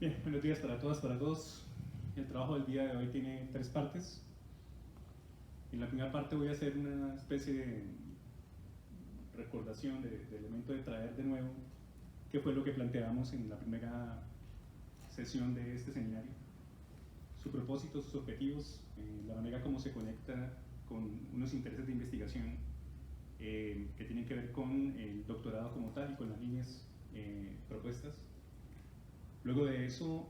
Bien, buenos días para todas, para todos. El trabajo del día de hoy tiene 3 partes. En la primera parte voy a hacer una especie de recordación de elemento de traer de nuevo qué fue lo que planteamos en la primera sesión de este seminario, su propósito, sus objetivos, la manera como se conecta con unos intereses de investigación que tienen que ver con el doctorado como tal y con las líneas propuestas. Luego de eso,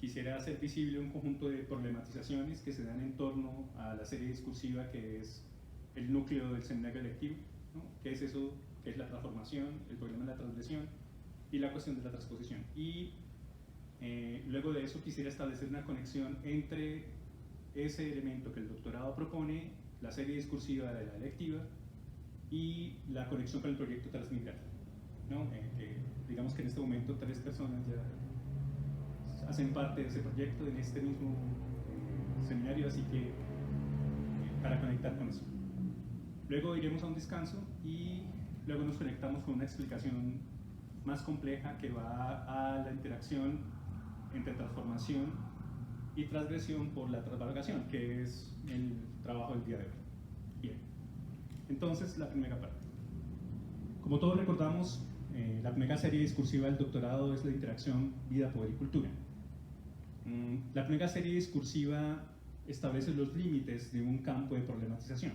quisiera hacer visible un conjunto de problematizaciones que se dan en torno a la serie discursiva que es el núcleo del seminario electivo, ¿no? ¿Qué es eso? ¿Qué es la transformación? El problema de la transgresión y la cuestión de la transposición. Y luego de eso quisiera establecer una conexión entre ese elemento que el doctorado propone, la serie discursiva de la electiva, y la conexión con el proyecto Transmigrar, ¿no? Digamos que en este momento 3 personas ya hacen parte de ese proyecto en este mismo seminario, así que para conectar con eso. Luego iremos a un descanso y luego nos conectamos con una explicación más compleja que va a la interacción entre transformación y transgresión por la transvaloración, que es el trabajo del día de hoy. Bien, entonces la primera parte. Como todos recordamos, la primera serie discursiva del doctorado es la interacción vida, poder y cultura. La primera serie discursiva establece los límites de un campo de problematización.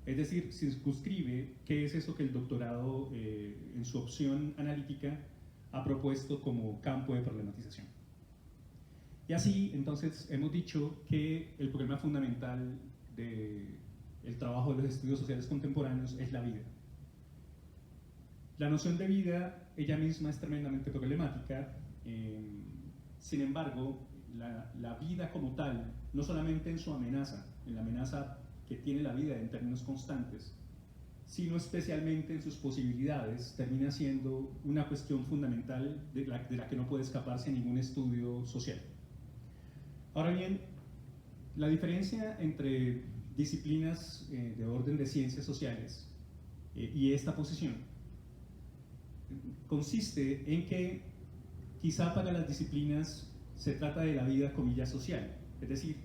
Es decir, circunscribe qué es eso que el doctorado, en su opción analítica, ha propuesto como campo de problematización. Y así, entonces, hemos dicho que el problema fundamental del trabajo de los estudios sociales contemporáneos es la vida. La noción de vida, ella misma, es tremendamente problemática. Sin embargo, la vida como tal, no solamente en su amenaza, en la amenaza que tiene la vida en términos constantes, sino especialmente en sus posibilidades, termina siendo una cuestión fundamental de la que no puede escaparse ningún estudio social. Ahora bien, la diferencia entre disciplinas de orden de ciencias sociales y esta posición consiste en que quizá para las disciplinas se trata de la vida, comillas, social, es decir,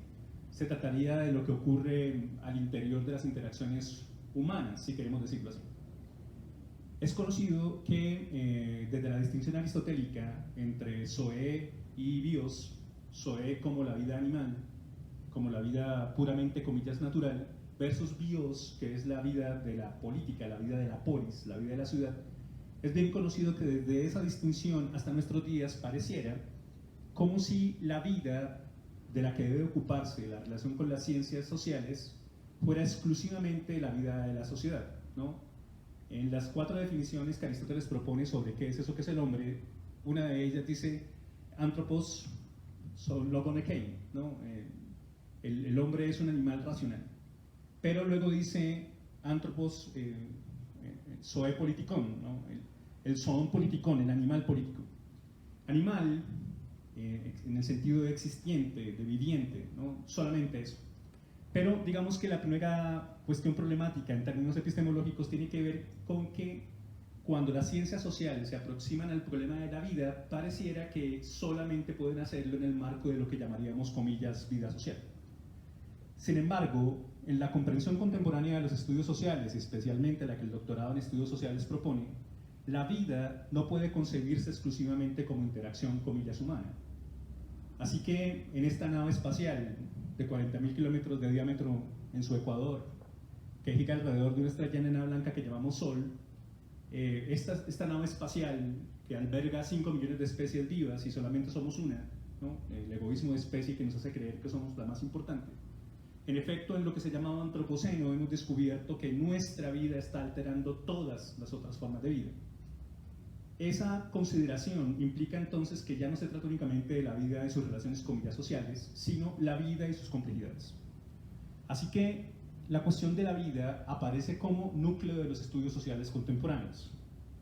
se trataría de lo que ocurre al interior de las interacciones humanas, si queremos decirlo así. Es conocido que desde la distinción aristotélica entre zoe y bios, zoe como la vida animal, como la vida puramente, comillas, natural, versus bios, que es la vida de la política, la vida de la polis, la vida de la ciudad, es bien conocido que desde esa distinción hasta nuestros días pareciera como si la vida de la que debe ocuparse la relación con las ciencias sociales fuera exclusivamente la vida de la sociedad, ¿no? En las 4 definiciones que Aristóteles propone sobre qué es eso que es el hombre, una de ellas dice anthropos logon ekein, ¿no? El hombre es un animal racional, pero luego dice anthropos zoe politikon, ¿no? El zoon politikon, el animal político. Animal en el sentido de existiente, de viviente, ¿no? Solamente eso. Pero digamos que la primera cuestión problemática en términos epistemológicos tiene que ver con que cuando las ciencias sociales se aproximan al problema de la vida, pareciera que solamente pueden hacerlo en el marco de lo que llamaríamos, comillas, vida social. Sin embargo, en la comprensión contemporánea de los estudios sociales, especialmente la que el doctorado en estudios sociales propone, la vida no puede concebirse exclusivamente como interacción, comillas, humana. Así que en esta nave espacial de 40.000 kilómetros de diámetro en su ecuador, que gira alrededor de una estrella enana blanca que llamamos Sol, esta nave espacial que alberga 5 millones de especies vivas y solamente somos una, ¿no? El egoísmo de especie que nos hace creer que somos la más importante. En efecto, en lo que se llama antropoceno hemos descubierto que nuestra vida está alterando todas las otras formas de vida. Esa consideración implica entonces que ya no se trata únicamente de la vida y sus relaciones, comillas, sociales, sino la vida y sus complejidades. Así que la cuestión de la vida aparece como núcleo de los estudios sociales contemporáneos,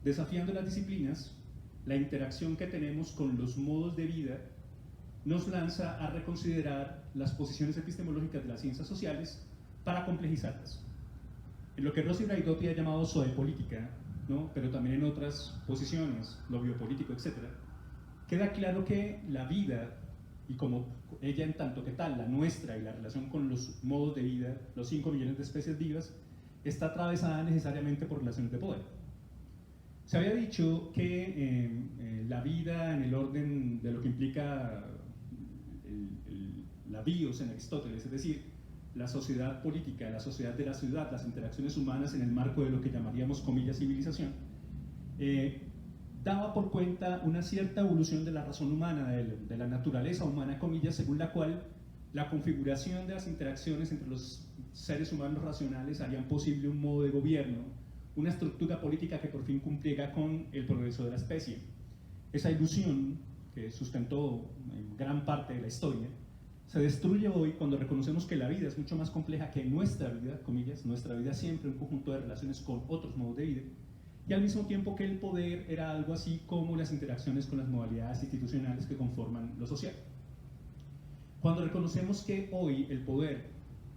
desafiando las disciplinas. La interacción que tenemos con los modos de vida nos lanza a reconsiderar las posiciones epistemológicas de las ciencias sociales para complejizarlas. En lo que Rossi Braidotti ha llamado zoepolítica, ¿no? Pero también en otras posiciones, lo biopolítico, etc., queda claro que la vida, y como ella en tanto que tal, la nuestra y la relación con los modos de vida, los 5 millones de especies vivas, está atravesada necesariamente por relaciones de poder. Se había dicho que la vida en el orden de lo que implica la bios en Aristóteles, es decir, la sociedad política, la sociedad de la ciudad, las interacciones humanas en el marco de lo que llamaríamos, comillas, civilización, daba por cuenta una cierta evolución de la razón humana, de la naturaleza humana, comillas, según la cual la configuración de las interacciones entre los seres humanos racionales harían posible un modo de gobierno, una estructura política que por fin cumpliera con el progreso de la especie. Esa ilusión, que sustentó en gran parte de la historia, se destruye hoy cuando reconocemos que la vida es mucho más compleja que nuestra vida, comillas, nuestra vida siempre un conjunto de relaciones con otros modos de vida, y al mismo tiempo que el poder era algo así como las interacciones con las modalidades institucionales que conforman lo social. Cuando reconocemos que hoy el poder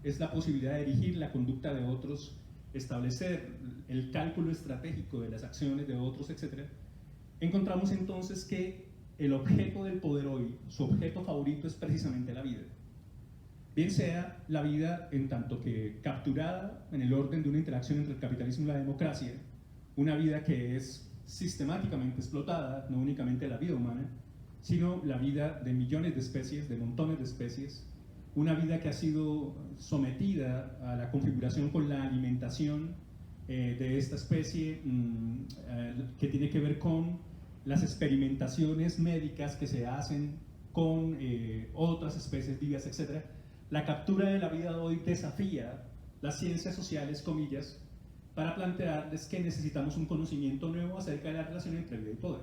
es la posibilidad de dirigir la conducta de otros, establecer el cálculo estratégico de las acciones de otros, etc., encontramos entonces que el objeto del poder hoy, su objeto favorito es precisamente la vida. Bien sea la vida en tanto que capturada en el orden de una interacción entre el capitalismo y la democracia, una vida que es sistemáticamente explotada, no únicamente la vida humana, sino la vida de millones de especies, de montones de especies, una vida que ha sido sometida a la configuración con la alimentación de esta especie, que tiene que ver con las experimentaciones médicas que se hacen con otras especies vivas, etc. La captura de la vida de hoy desafía las ciencias sociales, comillas, para plantearles que necesitamos un conocimiento nuevo acerca de la relación entre vida y poder.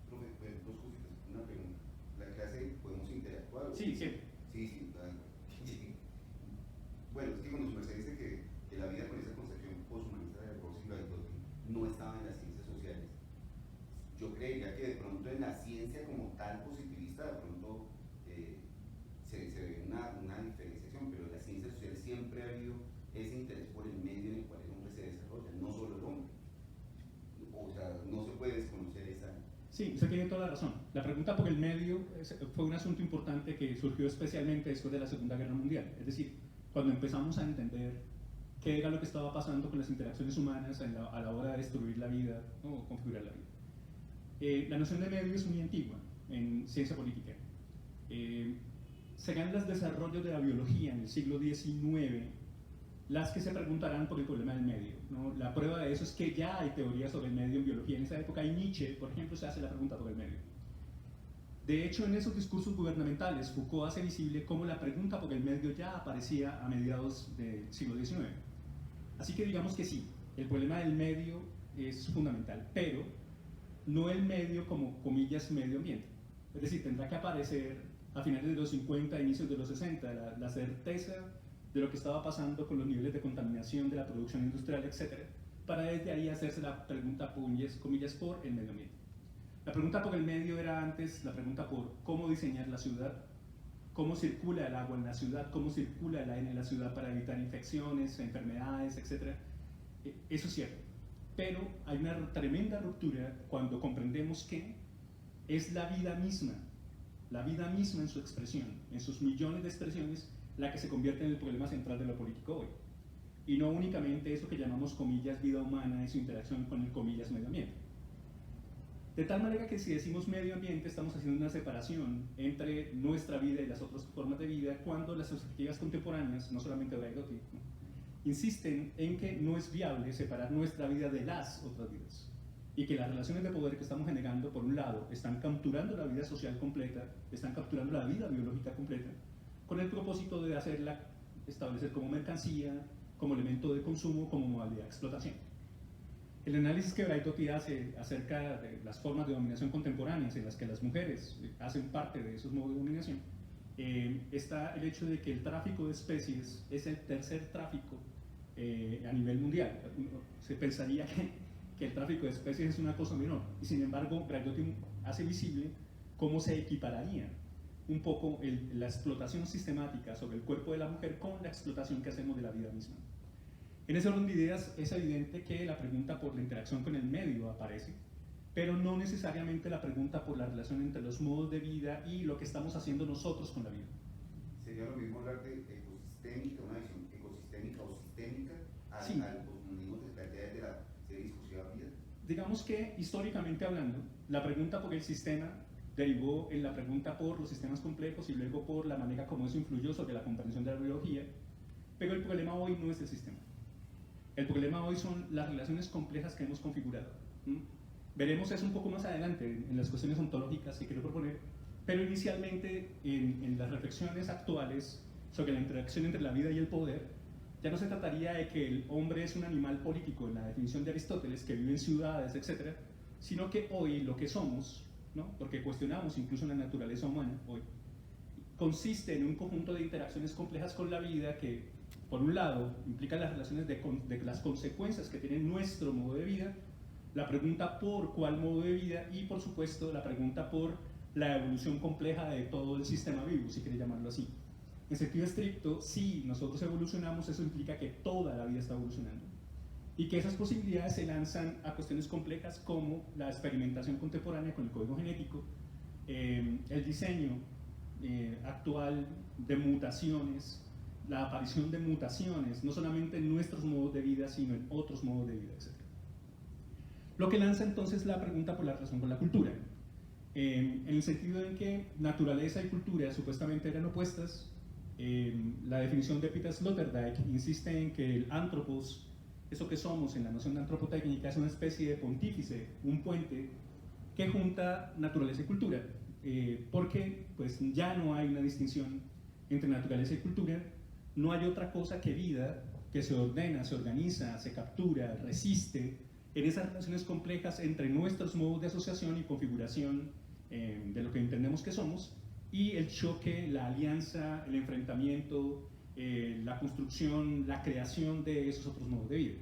Profe, dos cositas, una pregunta. ¿La clase podemos interactuar? Sí, siempre. Sí, bueno, es que cuando su merced dice que la vida con esa concepción poshumanista de Rawls y Braidotti no estaba en las ciencias sociales, yo creería que de pronto en la ciencia como tal positivista de pronto se ve una diferenciación, pero en las ciencias sociales siempre ha habido ese interés por el medio en el cual el hombre se desarrolla, no solo el hombre. O sea, no se puede desconocer esa... Sí, usted tiene toda la razón. La pregunta por el medio fue un asunto importante que surgió especialmente después de la Segunda Guerra Mundial. Es decir, cuando empezamos a entender qué era lo que estaba pasando con las interacciones humanas a la hora de destruir la vida, ¿no? O configurar la vida. La noción de medio es muy antigua en ciencia política. Serán los desarrollos de la biología en el siglo XIX las que se preguntarán por el problema del medio, ¿no? La prueba de eso es que ya hay teorías sobre el medio en biología. En esa época, y Nietzsche, por ejemplo, se hace la pregunta por el medio. De hecho, en esos discursos gubernamentales, Foucault hace visible cómo la pregunta por el medio ya aparecía a mediados del siglo XIX. Así que digamos que sí, el problema del medio es fundamental, pero no el medio como, comillas, medio ambiente. Es decir, tendrá que aparecer a finales de los 50, inicios de los 60, la certeza de lo que estaba pasando con los niveles de contaminación de la producción industrial, etc., para desde ahí hacerse la pregunta, comillas, por el medio ambiente. La pregunta por el medio era antes la pregunta por cómo diseñar la ciudad, cómo circula el agua en la ciudad, cómo circula el aire en la ciudad para evitar infecciones, enfermedades, etc. Eso es cierto. Pero hay una tremenda ruptura cuando comprendemos que es la vida misma en su expresión, en sus millones de expresiones, la que se convierte en el problema central de lo político hoy. Y no únicamente eso que llamamos, comillas, vida humana y su interacción con el, comillas, medio ambiente. De tal manera que si decimos medio ambiente, estamos haciendo una separación entre nuestra vida y las otras formas de vida, cuando las perspectivas contemporáneas, no solamente Braidotti, ¿no?, insisten en que no es viable separar nuestra vida de las otras vidas, y que las relaciones de poder que estamos generando, por un lado, están capturando la vida social completa, están capturando la vida biológica completa, con el propósito de hacerla establecer como mercancía, como elemento de consumo, como modalidad de explotación. El análisis que Braidotti hace acerca de las formas de dominación contemporáneas en las que las mujeres hacen parte de esos modos de dominación, está el hecho de que el tráfico de especies es el tercer tráfico a nivel mundial. Se pensaría que el tráfico de especies es una cosa menor, y sin embargo Braidotti hace visible cómo se equipararía un poco la explotación sistemática sobre el cuerpo de la mujer con la explotación que hacemos de la vida misma. En ese orden de ideas es evidente que la pregunta por la interacción con el medio aparece, pero no necesariamente la pregunta por la relación entre los modos de vida y lo que estamos haciendo nosotros con la vida. Sería lo mismo hablar de ecosistémica, una visión ecosistémica o sistémica Sí. al posmodernismo que se plantea desde la serie discursiva vida. Digamos que históricamente hablando, la pregunta por el sistema derivó en la pregunta por los sistemas complejos y luego por la manera como eso influyó sobre la comprensión de la biología, pero el problema hoy no es el sistema. El problema hoy son las relaciones complejas que hemos configurado. Veremos eso un poco más adelante en las cuestiones ontológicas que quiero proponer, pero inicialmente en las reflexiones actuales sobre la interacción entre la vida y el poder, ya no se trataría de que el hombre es un animal político en la definición de Aristóteles, que vive en ciudades, etc., sino que hoy lo que somos, ¿no? Porque cuestionamos incluso la naturaleza humana hoy, consiste en un conjunto de interacciones complejas con la vida que, por un lado, implican las relaciones de las consecuencias que tiene nuestro modo de vida, la pregunta por cuál modo de vida y, por supuesto, la pregunta por la evolución compleja de todo el sistema vivo, si quiere llamarlo así. En sentido estricto, si nosotros evolucionamos, eso implica que toda la vida está evolucionando y que esas posibilidades se lanzan a cuestiones complejas como la experimentación contemporánea con el código genético, el diseño actual de mutaciones, la aparición de mutaciones, no solamente en nuestros modos de vida, sino en otros modos de vida, etc. Lo que lanza entonces la pregunta por la relación con la cultura, en el sentido en que naturaleza y cultura supuestamente eran opuestas. La definición de Peter Sloterdijk insiste en que el anthropos, eso que somos en la noción de antropotécnica, es una especie de pontífice, un puente que junta naturaleza y cultura, porque pues, ya no hay una distinción entre naturaleza y cultura, no hay otra cosa que vida que se ordena, se organiza, se captura, resiste en esas relaciones complejas entre nuestros modos de asociación y configuración de lo que entendemos que somos, y el choque, la alianza, el enfrentamiento, la construcción, la creación de esos otros modos de vida.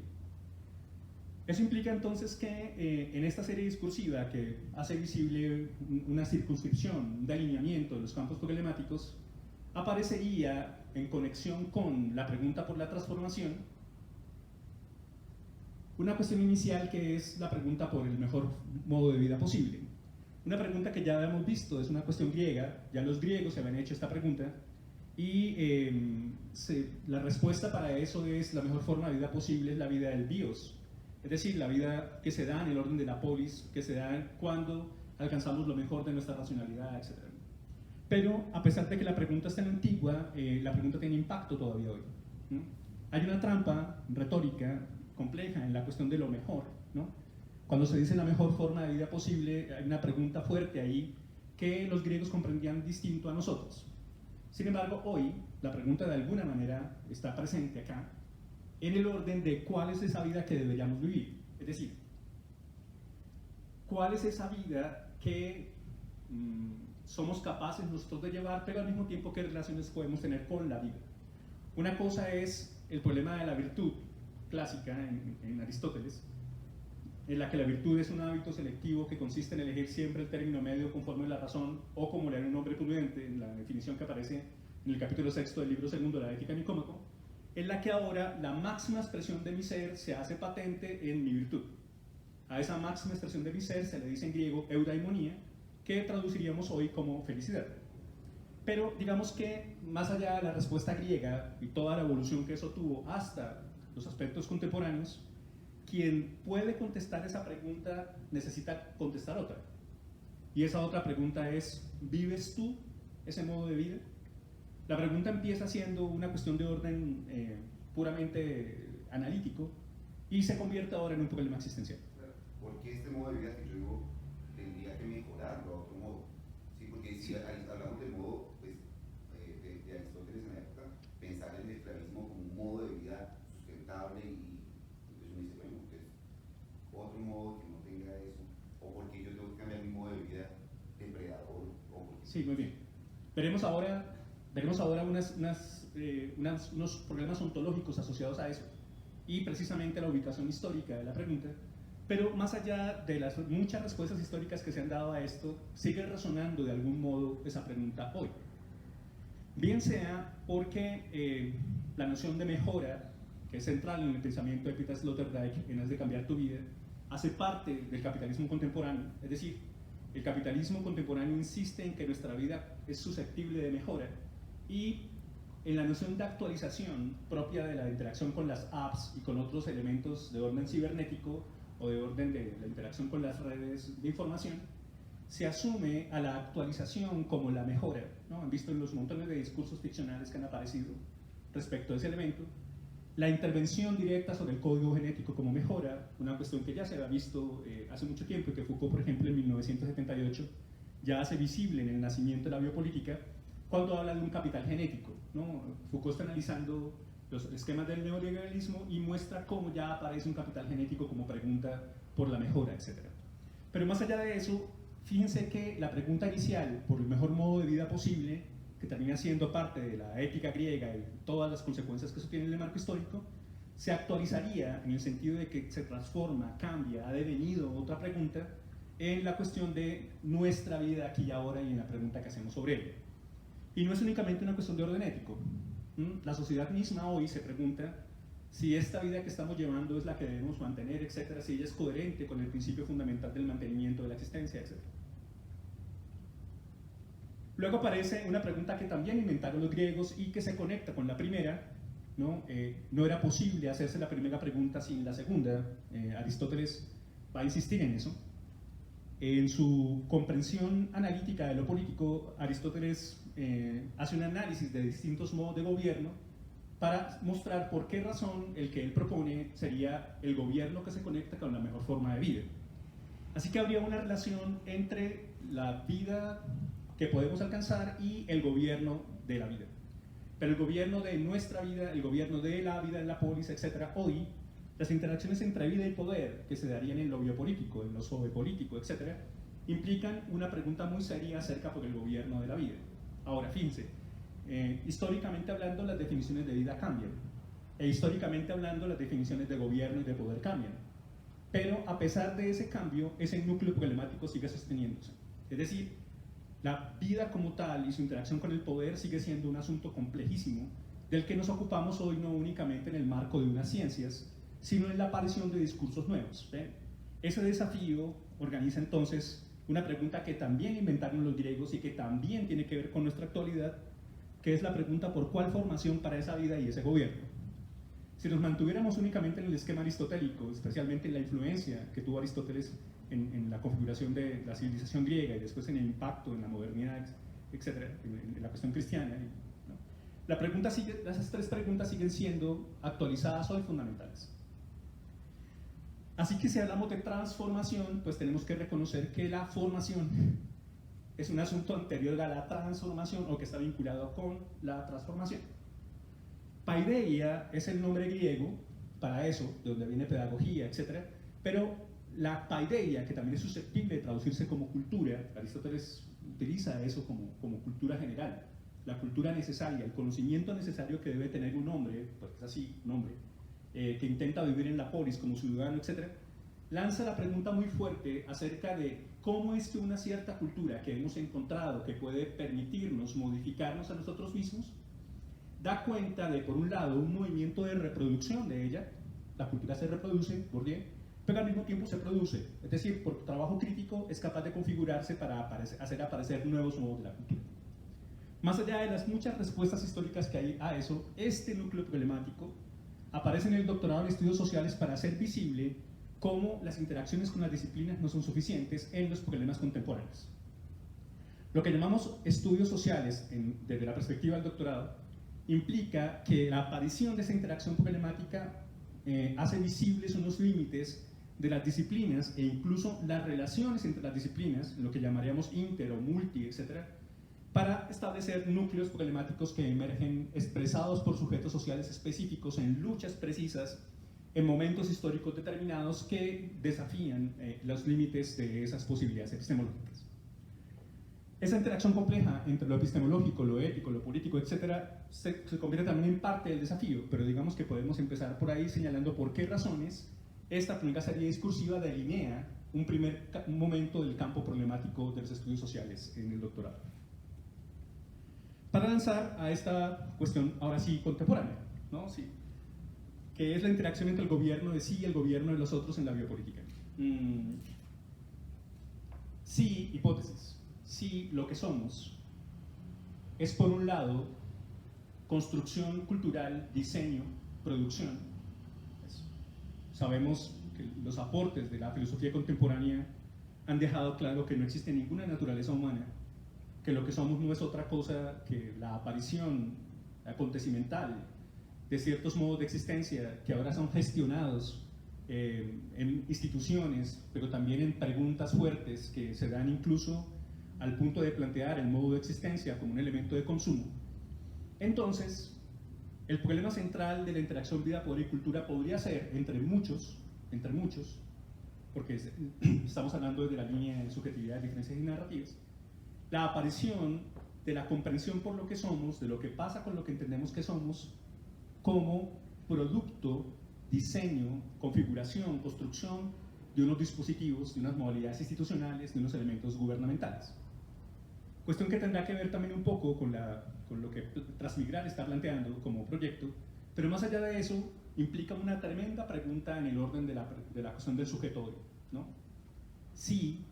Eso implica entonces que en esta serie discursiva que hace visible una circunscripción, un delineamiento de los campos problemáticos, aparecería en conexión con la pregunta por la transformación una cuestión inicial que es la pregunta por el mejor modo de vida posible. Una pregunta que ya habíamos visto, es una cuestión griega, ya los griegos se habían hecho esta pregunta, y la respuesta para eso es la mejor forma de vida posible es la vida del bios, es decir, la vida que se da en el orden de la polis, que se da cuando alcanzamos lo mejor de nuestra racionalidad, etc. Pero a pesar de que la pregunta es tan antigua, la pregunta tiene impacto todavía hoy. Hay una trampa retórica compleja en la cuestión de lo mejor, ¿no? Cuando se dice la mejor forma de vida posible, hay una pregunta fuerte ahí que los griegos comprendían distinto a nosotros. Sin embargo, hoy la pregunta de alguna manera está presente acá en el orden de cuál es esa vida que deberíamos vivir. Es decir, cuál es esa vida que somos capaces nosotros de llevar, pero al mismo tiempo qué relaciones podemos tener con la vida. Una cosa es el problema de la virtud clásica en Aristóteles, en la que la virtud es un hábito selectivo que consiste en elegir siempre el término medio conforme a la razón, o como leer un hombre prudente, en la definición que aparece en el capítulo 6 del libro 2 de la Ética Nicómaco, en la que ahora la máxima expresión de mi ser se hace patente en mi virtud. A esa máxima expresión de mi ser se le dice en griego eudaimonía, que traduciríamos hoy como felicidad. Pero digamos que más allá de la respuesta griega y toda la evolución que eso tuvo hasta los aspectos contemporáneos, quien puede contestar esa pregunta necesita contestar otra. Y esa otra pregunta es, ¿vives tú ese modo de vida? La pregunta empieza siendo una cuestión de orden puramente analítico y se convierte ahora en un problema existencial. ¿Por qué este modo de vida que yo digo tendría que mejorarlo a otro modo? Sí, porque si hablamos del modo pues, de Aristóteles en la época, pensar en el esclavismo como un modo de vida sustentable y entonces uno dice, bueno, pues otro modo que no tenga eso, o porque yo tengo que cambiar mi modo de vida depredador, o porque... Sí, muy bien. Veremos ahora unos problemas ontológicos asociados a eso y precisamente a la ubicación histórica de la pregunta, pero más allá de las muchas respuestas históricas que se han dado a esto, sigue resonando de algún modo esa pregunta hoy. Bien sea porque la noción de mejora, que es central en el pensamiento de Peter Sloterdijk en Es de cambiar tu vida, hace parte del capitalismo contemporáneo, es decir, el capitalismo contemporáneo insiste en que nuestra vida es susceptible de mejora y en la noción de actualización propia de la interacción con las apps y con otros elementos de orden cibernético o de orden de la interacción con las redes de información, se asume a la actualización como la mejora, ¿no? Han visto en los montones de discursos ficcionales que han aparecido respecto a ese elemento, la intervención directa sobre el código genético como mejora, una cuestión que ya se había visto hace mucho tiempo y que Foucault, por ejemplo, en 1978 ya hace visible en el nacimiento de la biopolítica, cuando habla de un capital genético, ¿no? Foucault está analizando los esquemas del neoliberalismo y muestra cómo ya aparece un capital genético como pregunta por la mejora, etc. Pero más allá de eso, fíjense que la pregunta inicial por el mejor modo de vida posible, que termina siendo parte de la ética griega y todas las consecuencias que eso tiene en el marco histórico, se actualizaría en el sentido de que se transforma, cambia, ha devenido otra pregunta en la cuestión de nuestra vida aquí y ahora y en la pregunta que hacemos sobre ella. Y no es únicamente una cuestión de orden ético. La sociedad misma hoy se pregunta si esta vida que estamos llevando es la que debemos mantener, etcétera, si ella es coherente con el principio fundamental del mantenimiento de la existencia, etcétera. Luego aparece una pregunta que también inventaron los griegos y que se conecta con la primera, ¿no? No era posible hacerse la primera pregunta sin la segunda. Aristóteles va a insistir en eso. En su comprensión analítica de lo político, Aristóteles hace un análisis de distintos modos de gobierno para mostrar por qué razón el que él propone sería el gobierno que se conecta con la mejor forma de vida. Así que habría una relación entre la vida que podemos alcanzar y el gobierno de la vida. Pero el gobierno de nuestra vida, el gobierno de la vida en la polis, etc., hoy, las interacciones entre vida y poder que se darían en lo biopolítico, en lo zoopolítico, etc., implican una pregunta muy seria acerca por el gobierno de la vida. Ahora, fíjense, históricamente hablando las definiciones de vida cambian, e históricamente hablando las definiciones de gobierno y de poder cambian, pero a pesar de ese cambio, ese núcleo problemático sigue sosteniéndose. Es decir, la vida como tal y su interacción con el poder sigue siendo un asunto complejísimo del que nos ocupamos hoy no únicamente en el marco de unas ciencias, sino en la aparición de discursos nuevos. ¿Ven? Ese desafío organiza entonces una pregunta que también inventaron los griegos y que también tiene que ver con nuestra actualidad, que es la pregunta por cuál formación para esa vida y ese gobierno. Si nos mantuviéramos únicamente en el esquema aristotélico, especialmente en la influencia que tuvo Aristóteles en la configuración de la civilización griega y después en el impacto en la modernidad, etcétera, en la cuestión cristiana, ¿no? Esas tres preguntas siguen siendo actualizadas hoy fundamentales. Así que si hablamos de transformación, pues tenemos que reconocer que la formación es un asunto anterior a la transformación o que está vinculado con la transformación. Paideia es el nombre griego para eso, de donde viene pedagogía, etc. Pero la paideia, que también es susceptible de traducirse como cultura, Aristóteles utiliza eso como cultura general, la cultura necesaria, el conocimiento necesario que debe tener un hombre, porque es así, un hombre, que intenta vivir en la polis como ciudadano, etc., lanza la pregunta muy fuerte acerca de cómo es que una cierta cultura que hemos encontrado que puede permitirnos modificarnos a nosotros mismos, da cuenta de, por un lado, un movimiento de reproducción de ella, la cultura se reproduce, Bourdieu, pero al mismo tiempo se produce, es decir, por trabajo crítico es capaz de configurarse para hacer aparecer nuevos modos de la cultura. Más allá de las muchas respuestas históricas que hay a eso, este núcleo problemático aparece en el doctorado en estudios sociales para hacer visible cómo las interacciones con las disciplinas no son suficientes en los problemas contemporáneos. Lo que llamamos estudios sociales, desde la perspectiva del doctorado, implica que la aparición de esa interacción problemática hace visibles unos límites de las disciplinas e incluso las relaciones entre las disciplinas, lo que llamaríamos inter o multi, etc., para establecer núcleos problemáticos que emergen expresados por sujetos sociales específicos en luchas precisas en momentos históricos determinados que desafían los límites de esas posibilidades epistemológicas. Esa interacción compleja entre lo epistemológico, lo ético, lo político, etc., se convierte también en parte del desafío, pero digamos que podemos empezar por ahí señalando por qué razones esta primera serie discursiva delinea un momento del campo problemático de los estudios sociales en el doctorado. Para lanzar a esta cuestión, ahora sí, contemporánea, ¿no? Sí, que es la interacción entre el gobierno de sí y el gobierno de los otros en la biopolítica. mm, si, hipótesis, si lo que somos es por un lado construcción cultural, diseño, producción, pues, sabemos que los aportes de la filosofía contemporánea han dejado claro que no existe ninguna naturaleza humana, que lo que somos no es otra cosa que la aparición acontecimental de ciertos modos de existencia que ahora son gestionados en instituciones, pero también en preguntas fuertes que se dan incluso al punto de plantear el modo de existencia como un elemento de consumo. Entonces, el problema central de la interacción vida, poder y cultura podría ser, entre muchos, porque estamos hablando desde la línea de subjetividad, diferencias y narrativas, la aparición de la comprensión por lo que somos, de lo que pasa con lo que entendemos que somos, como producto, diseño, configuración, construcción de unos dispositivos, de unas modalidades institucionales, de unos elementos gubernamentales. Cuestión que tendrá que ver también un poco con lo que Transmigrar está planteando como proyecto, pero más allá de eso, implica una tremenda pregunta en el orden de la cuestión del sujeto, ¿no? Sí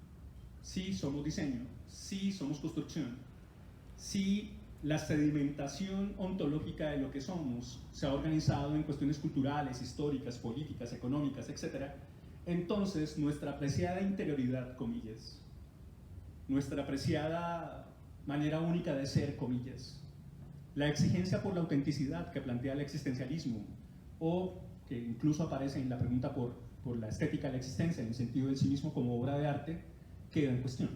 somos diseño, sí somos construcción, sí la sedimentación ontológica de lo que somos se ha organizado en cuestiones culturales, históricas, políticas, económicas, etc., entonces nuestra apreciada interioridad, comillas, nuestra apreciada manera única de ser, comillas, la exigencia por la autenticidad que plantea el existencialismo, o que incluso aparece en la pregunta por la estética de la existencia, en el sentido del sí mismo como obra de arte, queda en cuestión.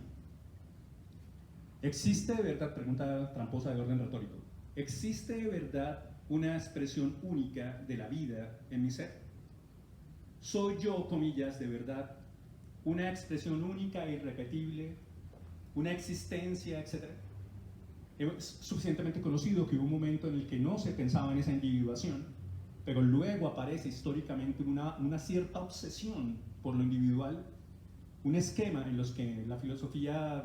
¿Existe de verdad, pregunta tramposa de orden retórico, existe de verdad una expresión única de la vida en mi ser? ¿Soy yo, comillas, de verdad, una expresión única e irrepetible, una existencia, etcétera? Es suficientemente conocido que hubo un momento en el que no se pensaba en esa individuación, pero luego aparece históricamente una cierta obsesión por lo individual, un esquema en los que la filosofía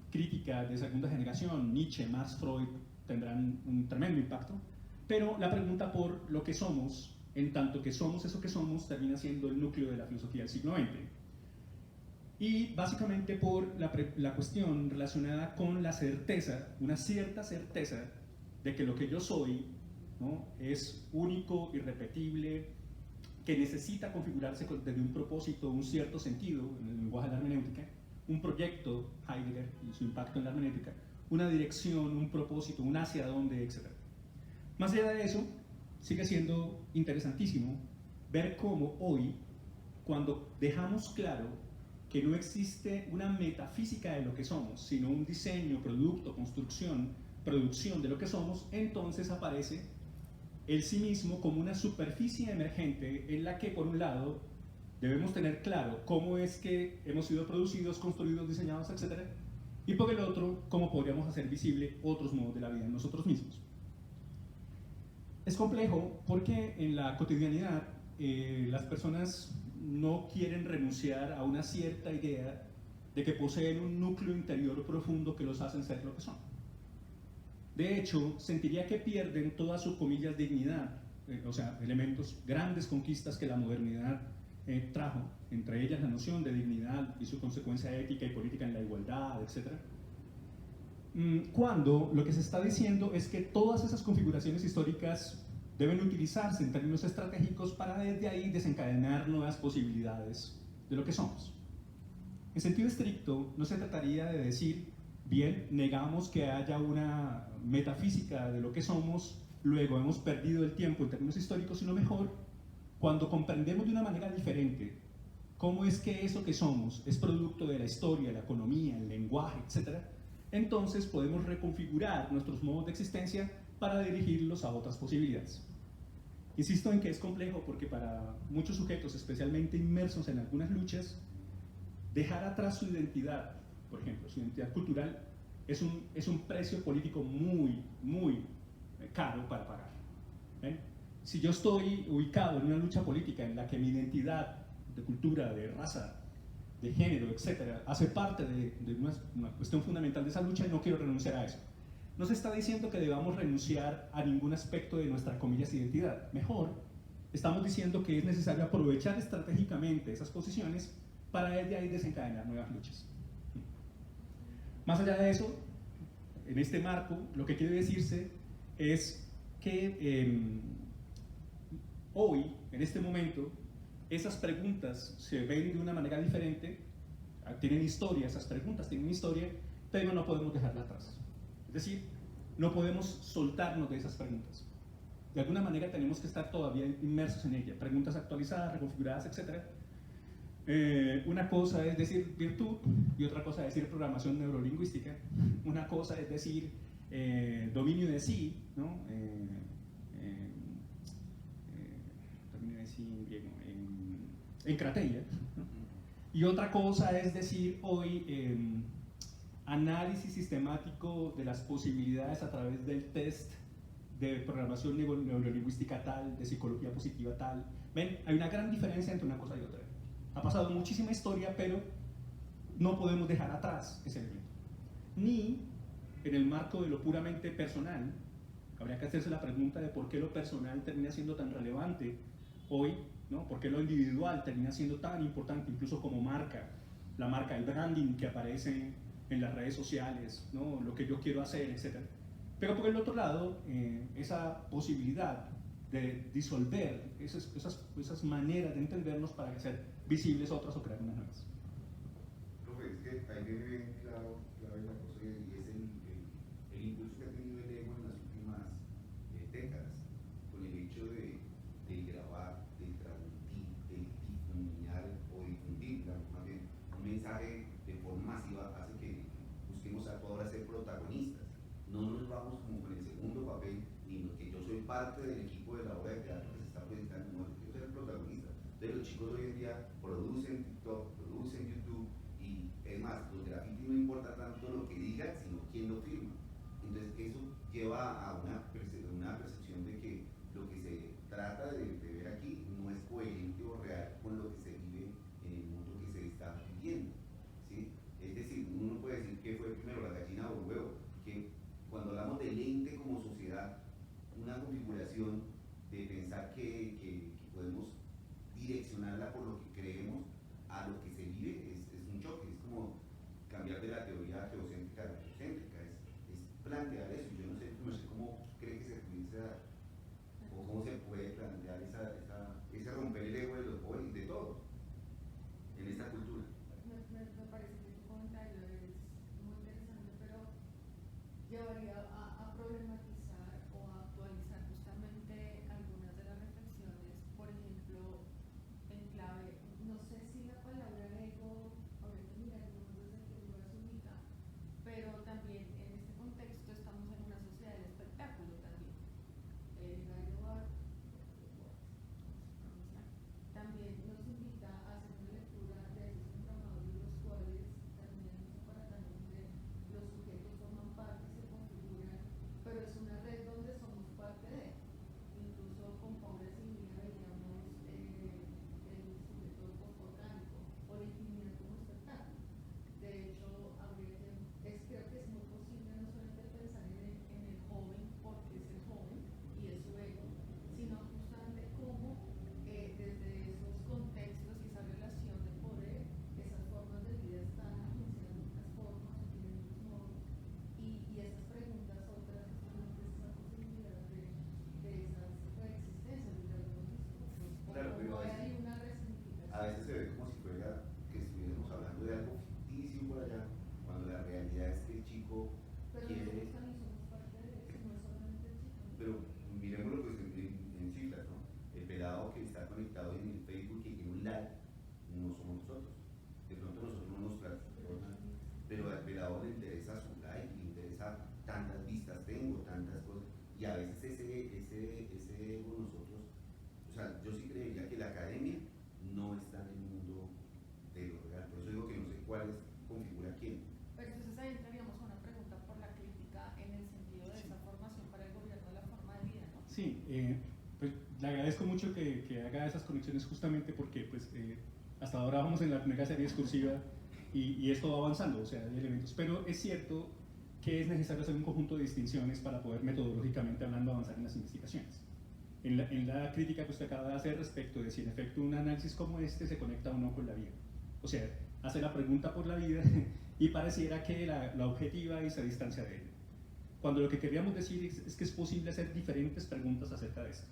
crítica de segunda generación, Nietzsche, Marx, Freud, tendrán un tremendo impacto, pero la pregunta por lo que somos, en tanto que somos eso que somos, termina siendo el núcleo de la filosofía del siglo XX. Y básicamente por la cuestión relacionada con la certeza, una cierta certeza de que lo que yo soy, ¿no?, es único, irrepetible, que necesita configurarse desde un propósito, un cierto sentido, en el lenguaje de la hermenéutica, un proyecto, Heidegger y su impacto en la hermenéutica, una dirección, un propósito, un hacia dónde, etc. Más allá de eso, sigue siendo interesantísimo ver cómo hoy, cuando dejamos claro que no existe una metafísica de lo que somos, sino un diseño, producto, construcción, producción de lo que somos, entonces aparece el sí mismo como una superficie emergente en la que, por un lado, debemos tener claro cómo es que hemos sido producidos, construidos, diseñados, etc. Y por el otro, cómo podríamos hacer visible otros modos de la vida en nosotros mismos. Es complejo porque en la cotidianidad las personas no quieren renunciar a una cierta idea de que poseen un núcleo interior profundo que los hacen ser lo que son. De hecho, sentiría que pierden toda su, comillas, dignidad, o sea, elementos, grandes conquistas que la modernidad trajo, entre ellas la noción de dignidad y su consecuencia ética y política en la igualdad, etc. Cuando lo que se está diciendo es que todas esas configuraciones históricas deben utilizarse en términos estratégicos para desde ahí desencadenar nuevas posibilidades de lo que somos. En sentido estricto, no se trataría de decir, bien, negamos que haya una metafísica de lo que somos, luego hemos perdido el tiempo en términos históricos, sino mejor, cuando comprendemos de una manera diferente cómo es que eso que somos es producto de la historia, la economía, el lenguaje, etc., entonces podemos reconfigurar nuestros modos de existencia para dirigirlos a otras posibilidades. Insisto en que es complejo porque para muchos sujetos, especialmente inmersos en algunas luchas, dejar atrás su identidad, por ejemplo, su identidad cultural, es un precio político muy, muy caro para pagar. Si yo estoy ubicado en una lucha política en la que mi identidad de cultura, de raza, de género, etc., hace parte de una cuestión fundamental de esa lucha y no quiero renunciar a eso. No se está diciendo que debamos renunciar a ningún aspecto de nuestra, comillas, identidad. Mejor, estamos diciendo que es necesario aprovechar estratégicamente esas posiciones para desde ahí desencadenar nuevas luchas. Más allá de eso, en este marco, lo que quiere decirse es que hoy, en este momento, esas preguntas se ven de una manera diferente, tienen historia, esas preguntas tienen historia, pero no podemos dejarla atrás. Es decir, no podemos soltarnos de esas preguntas. De alguna manera tenemos que estar todavía inmersos en ellas, preguntas actualizadas, reconfiguradas, etc. Una cosa es decir virtud y otra cosa es decir programación neurolingüística. Una cosa es decir dominio de sí, ¿no? Dominio de sí en griego, en crateia, ¿no? Y otra cosa es decir hoy análisis sistemático de las posibilidades a través del test de programación neurolingüística tal, de psicología positiva tal. ¿Ven? Hay una gran diferencia entre una cosa y otra. Ha pasado muchísima historia, pero no podemos dejar atrás ese elemento. Ni en el marco de lo puramente personal, habría que hacerse la pregunta de por qué lo personal termina siendo tan relevante hoy, ¿no? ¿Por qué lo individual termina siendo tan importante, incluso como marca? La marca, el branding que aparece en las redes sociales, ¿no? Lo que yo quiero hacer, etc. Pero por el otro lado, esa posibilidad de disolver esas maneras de entendernos para hacer visibles otras o crear unas nuevas. Profe, es que ahí viene bien claro la cosa y es el impulso que ha tenido el ego en las últimas décadas, con el hecho de grabar, de transmitir, de difuminar o difundir, más bien, un mensaje de forma masiva hace que busquemos ahora ser protagonistas. No nos vamos como con el segundo papel, ni que yo soy parte del equipo de la obra de teatro que se está presentando, no, yo soy el protagonista. Entonces los chicos hoy en día producen TikTok, producen YouTube, y es más, los grafitis no importa tanto lo que digan, sino quién lo firma. Entonces eso lleva a una percepción de que lo que se trata de ver aquí no es coherente o real con lo que se vive en el mundo que se está viviendo, ¿sí? Es decir, uno no puede decir que fue primero la gallina o el huevo, porque cuando hablamos del ente como sociedad, una configuración de pensar que podemos direccionarla por lo que creemos a lo que se vive es un choque, es como cambiar de la teoría geocéntrica a la geocéntrica, es plantear eso. Yo no sé cómo cree que se pudiese dar, o cómo se puede plantear ese romper el ego de los jóvenes, de todos, en esta cultura. Me parece que tu comentario es muy interesante, pero llevaría a problematizar o a actualizar justamente algunas de las reflexiones, por ejemplo, en clave, no sé si la palabra ego, habría que mirar desde qué lugar se ubica, pero también en este contexto estamos en una sociedad del espectáculo también. También nos invita a hacer una lectura de esos entramados de los cuales también nos separan donde los sujetos forman parte y se configuran, pero es una red donde somos parte de, incluso con Pobres y Mía veíamos el sujeto orgánico o la intimidad como espectáculo. De hecho, creo que es muy posible no solamente pensar en el joven porque es el joven y es su ego, sino justamente cómo desde esos contextos y esa relación de poder, esas formas de vida están agenciando otras formas o tienen otros modos, y esas preguntas otras, justamente esa posibilidad de esas coexistencias de los discursos, Claro, pero hay una resignificación. a veces se ve como si fuera que estuviéramos hablando de algo ficticio por allá, cuando la realidad es que el chico Pero quiere. nosotros también somos parte de eso, no es solamente el chico. Pero miremoslo pues en cifras, ¿no? El pelado que está conectado en el Facebook y en un like no somos nosotros. De pronto nosotros no nos transformamos, pero al pelado le interesa su like, le interesa tantas vistas tengo, tantas cosas, y a veces ese ego nosotros, o sea, yo sí creería que la academia no está en el mundo de lo real, por eso digo que no sé cuál configura quién. Pero entonces ahí entraríamos a una pregunta por la crítica en el sentido de esa formación para el gobierno de la forma de vida, ¿no? Sí, pues le agradezco mucho que haga esas conexiones justamente porque pues, hasta ahora vamos en la primera serie discursiva y esto va avanzando, o sea, hay elementos, pero es cierto que es necesario hacer un conjunto de distinciones para poder metodológicamente hablando avanzar en las investigaciones. En la crítica que usted acaba de hacer respecto de si en efecto un análisis como este se conecta o no con la vida. O sea, hace la pregunta por la vida y pareciera que la objetiva y se distancia de ella. Cuando lo que queríamos decir es que es posible hacer diferentes preguntas acerca de esto.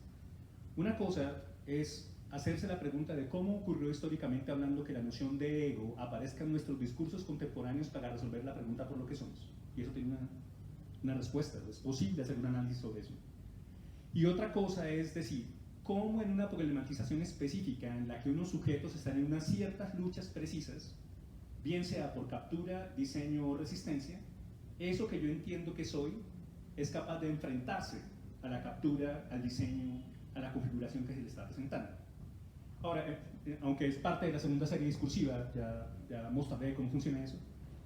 Una cosa es hacerse la pregunta de cómo ocurrió históricamente hablando que la noción de ego aparezca en nuestros discursos contemporáneos para resolver la pregunta por lo que somos. Y eso tiene una respuesta, es posible hacer un análisis sobre eso. Y otra cosa es decir, cómo en una problematización específica en la que unos sujetos están en unas ciertas luchas precisas, bien sea por captura, diseño o resistencia, eso que yo entiendo que soy es capaz de enfrentarse a la captura, al diseño, a la configuración que se le está presentando. Ahora, aunque es parte de la segunda serie discursiva, ya mostraré cómo funciona eso,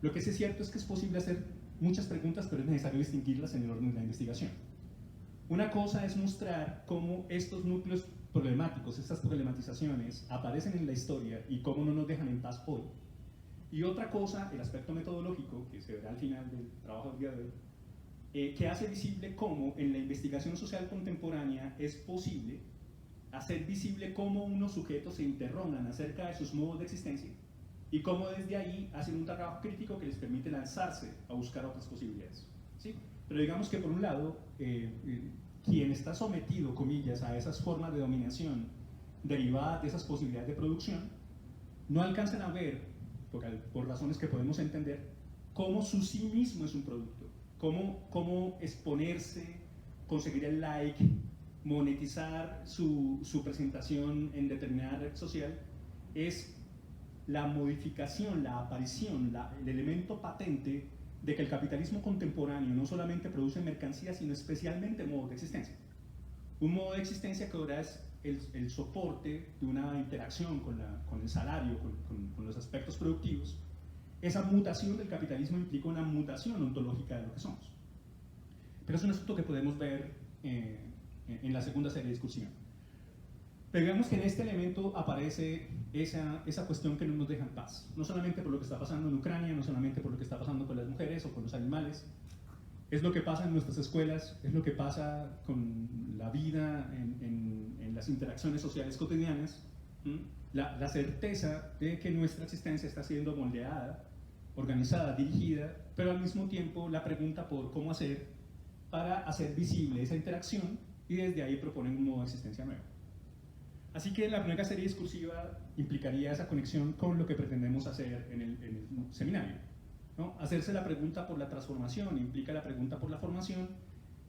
lo que sí es cierto es que es posible hacer muchas preguntas, pero es necesario distinguirlas en el orden de la investigación. Una cosa es mostrar cómo estos núcleos problemáticos, estas problematizaciones, aparecen en la historia y cómo no nos dejan en paz hoy. Y otra cosa, el aspecto metodológico, que se verá al final del trabajo del día de hoy, que hace visible cómo en la investigación social contemporánea es posible hacer visible cómo unos sujetos se interrogan acerca de sus modos de existencia y cómo desde ahí hacen un trabajo crítico que les permite lanzarse a buscar otras posibilidades. ¿Sí? Pero digamos que por un lado, quien está sometido, comillas, a esas formas de dominación derivadas de esas posibilidades de producción, no alcanzan a ver, por razones que podemos entender, cómo su sí mismo es un producto, cómo exponerse, conseguir el like, monetizar su presentación en determinada red social, es la modificación, la aparición, el elemento patente de que el capitalismo contemporáneo no solamente produce mercancías, sino especialmente modos de existencia. Un modo de existencia que ahora es el soporte de una interacción con el salario, con los aspectos productivos. Esa mutación del capitalismo implica una mutación ontológica de lo que somos. Pero es un asunto que podemos ver en la segunda serie discursiva. Pero digamos que en este elemento aparece esa cuestión que no nos deja en paz, no solamente por lo que está pasando en Ucrania, no solamente por lo que está pasando con las mujeres o con los animales, es lo que pasa en nuestras escuelas, es lo que pasa con la vida en las interacciones sociales cotidianas, la certeza de que nuestra existencia está siendo moldeada, organizada, dirigida, pero al mismo tiempo la pregunta por cómo hacer para hacer visible esa interacción y desde ahí proponer un modo de existencia nuevo. Así que la primera serie discursiva implicaría esa conexión con lo que pretendemos hacer en el seminario, ¿no? Hacerse la pregunta por la transformación implica la pregunta por la formación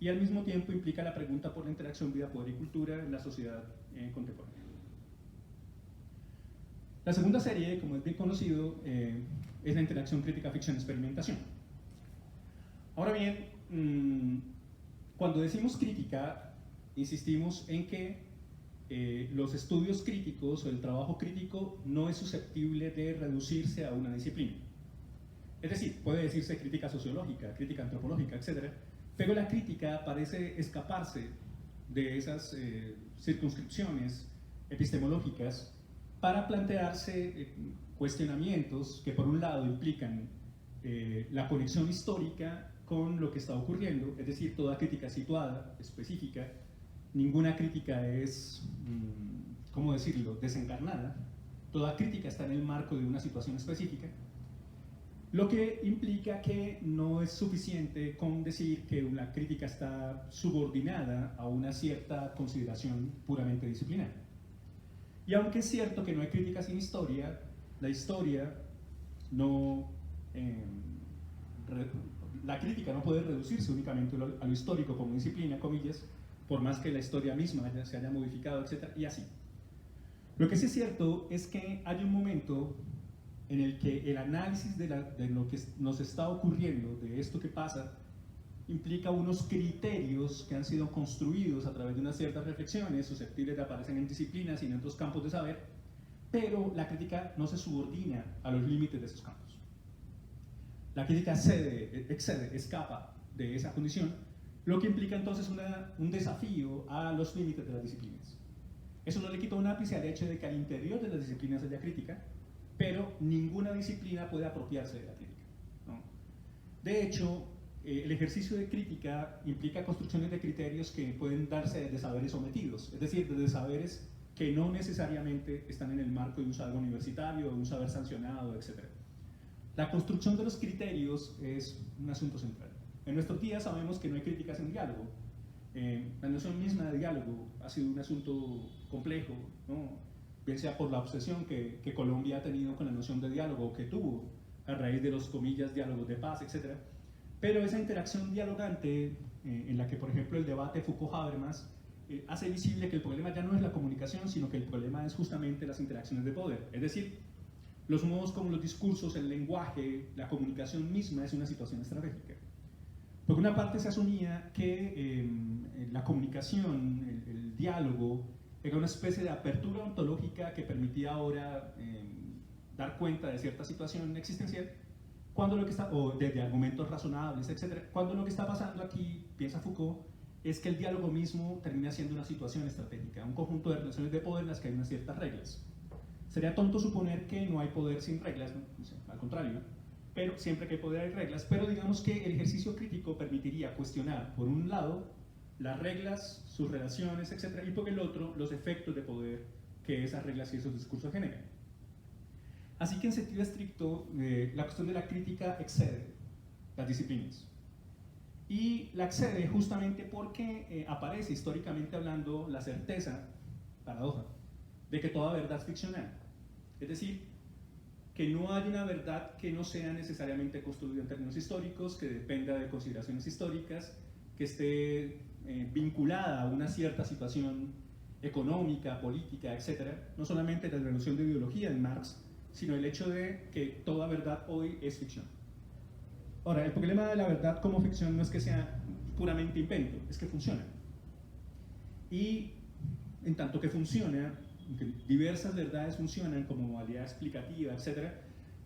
y al mismo tiempo implica la pregunta por la interacción vida, poder y cultura en la sociedad contemporánea. La segunda serie, como es bien conocido, es la interacción crítica, ficción, experimentación. Ahora bien, cuando decimos crítica, insistimos en que los estudios críticos o el trabajo crítico no es susceptible de reducirse a una disciplina. Es decir, puede decirse crítica sociológica, crítica antropológica, etc. Pero la crítica parece escaparse de esas circunscripciones epistemológicas para plantearse cuestionamientos que por un lado implican la conexión histórica con lo que está ocurriendo, es decir, toda crítica situada, específica. Ninguna crítica es, ¿cómo decirlo?, desencarnada. Toda crítica está en el marco de una situación específica, lo que implica que no es suficiente con decir que una crítica está subordinada a una cierta consideración puramente disciplinaria. Y aunque es cierto que no hay crítica sin historia, la historia no... la crítica no puede reducirse únicamente a lo histórico como disciplina, comillas, por más que la historia misma se haya modificado, etc. Y así. Lo que sí es cierto es que hay un momento en el que el análisis de lo que nos está ocurriendo, de esto que pasa, implica unos criterios que han sido construidos a través de unas ciertas reflexiones, susceptibles de aparecer en disciplinas y en otros campos de saber, pero la crítica no se subordina a los límites de esos campos. La crítica excede, escapa de esa condición, lo que implica entonces un desafío a los límites de las disciplinas. Eso no le quita un ápice al hecho de que al interior de las disciplinas haya crítica, pero ninguna disciplina puede apropiarse de la crítica, ¿no? De hecho, el ejercicio de crítica implica construcciones de criterios que pueden darse desde saberes sometidos, es decir, desde saberes que no necesariamente están en el marco de un saber universitario, de un saber sancionado, etc. La construcción de los criterios es un asunto central. En nuestros días sabemos que no hay críticas en diálogo. La noción misma de diálogo ha sido un asunto complejo, ¿no? Bien sea por la obsesión que Colombia ha tenido con la noción de diálogo, que tuvo a raíz de los, comillas, diálogos de paz, etc. Pero esa interacción dialogante, en la que, por ejemplo, el debate Foucault-Habermas hace visible que el problema ya no es la comunicación, sino que el problema es justamente las interacciones de poder. Es decir, los modos como los discursos, el lenguaje, la comunicación misma es una situación estratégica. Por una parte se asumía que la comunicación, el diálogo, era una especie de apertura ontológica que permitía ahora dar cuenta de cierta situación existencial, cuando lo que está, o de argumentos razonables, etc. Cuando lo que está pasando aquí, piensa Foucault, es que el diálogo mismo termina siendo una situación estratégica, un conjunto de relaciones de poder en las que hay unas ciertas reglas. Sería tonto suponer que no hay poder sin reglas, ¿no? O sea, al contrario, pero siempre que hay poder hay reglas, pero digamos que el ejercicio crítico permitiría cuestionar, por un lado, las reglas, sus relaciones, etc., y por el otro, los efectos de poder que esas reglas y esos discursos generan. Así que en sentido estricto, la cuestión de la crítica excede las disciplinas. Y la excede justamente porque aparece históricamente hablando la certeza, paradoja, de que toda verdad es ficcional. Es decir, que no hay una verdad que no sea necesariamente construida en términos históricos, que dependa de consideraciones históricas, que esté vinculada a una cierta situación económica, política, etc. No solamente la noción de ideología en Marx, sino el hecho de que toda verdad hoy es ficción. Ahora, el problema de la verdad como ficción no es que sea puramente invento, es que funciona. Y en tanto que funciona, que diversas verdades funcionan como modalidad explicativa, etc.,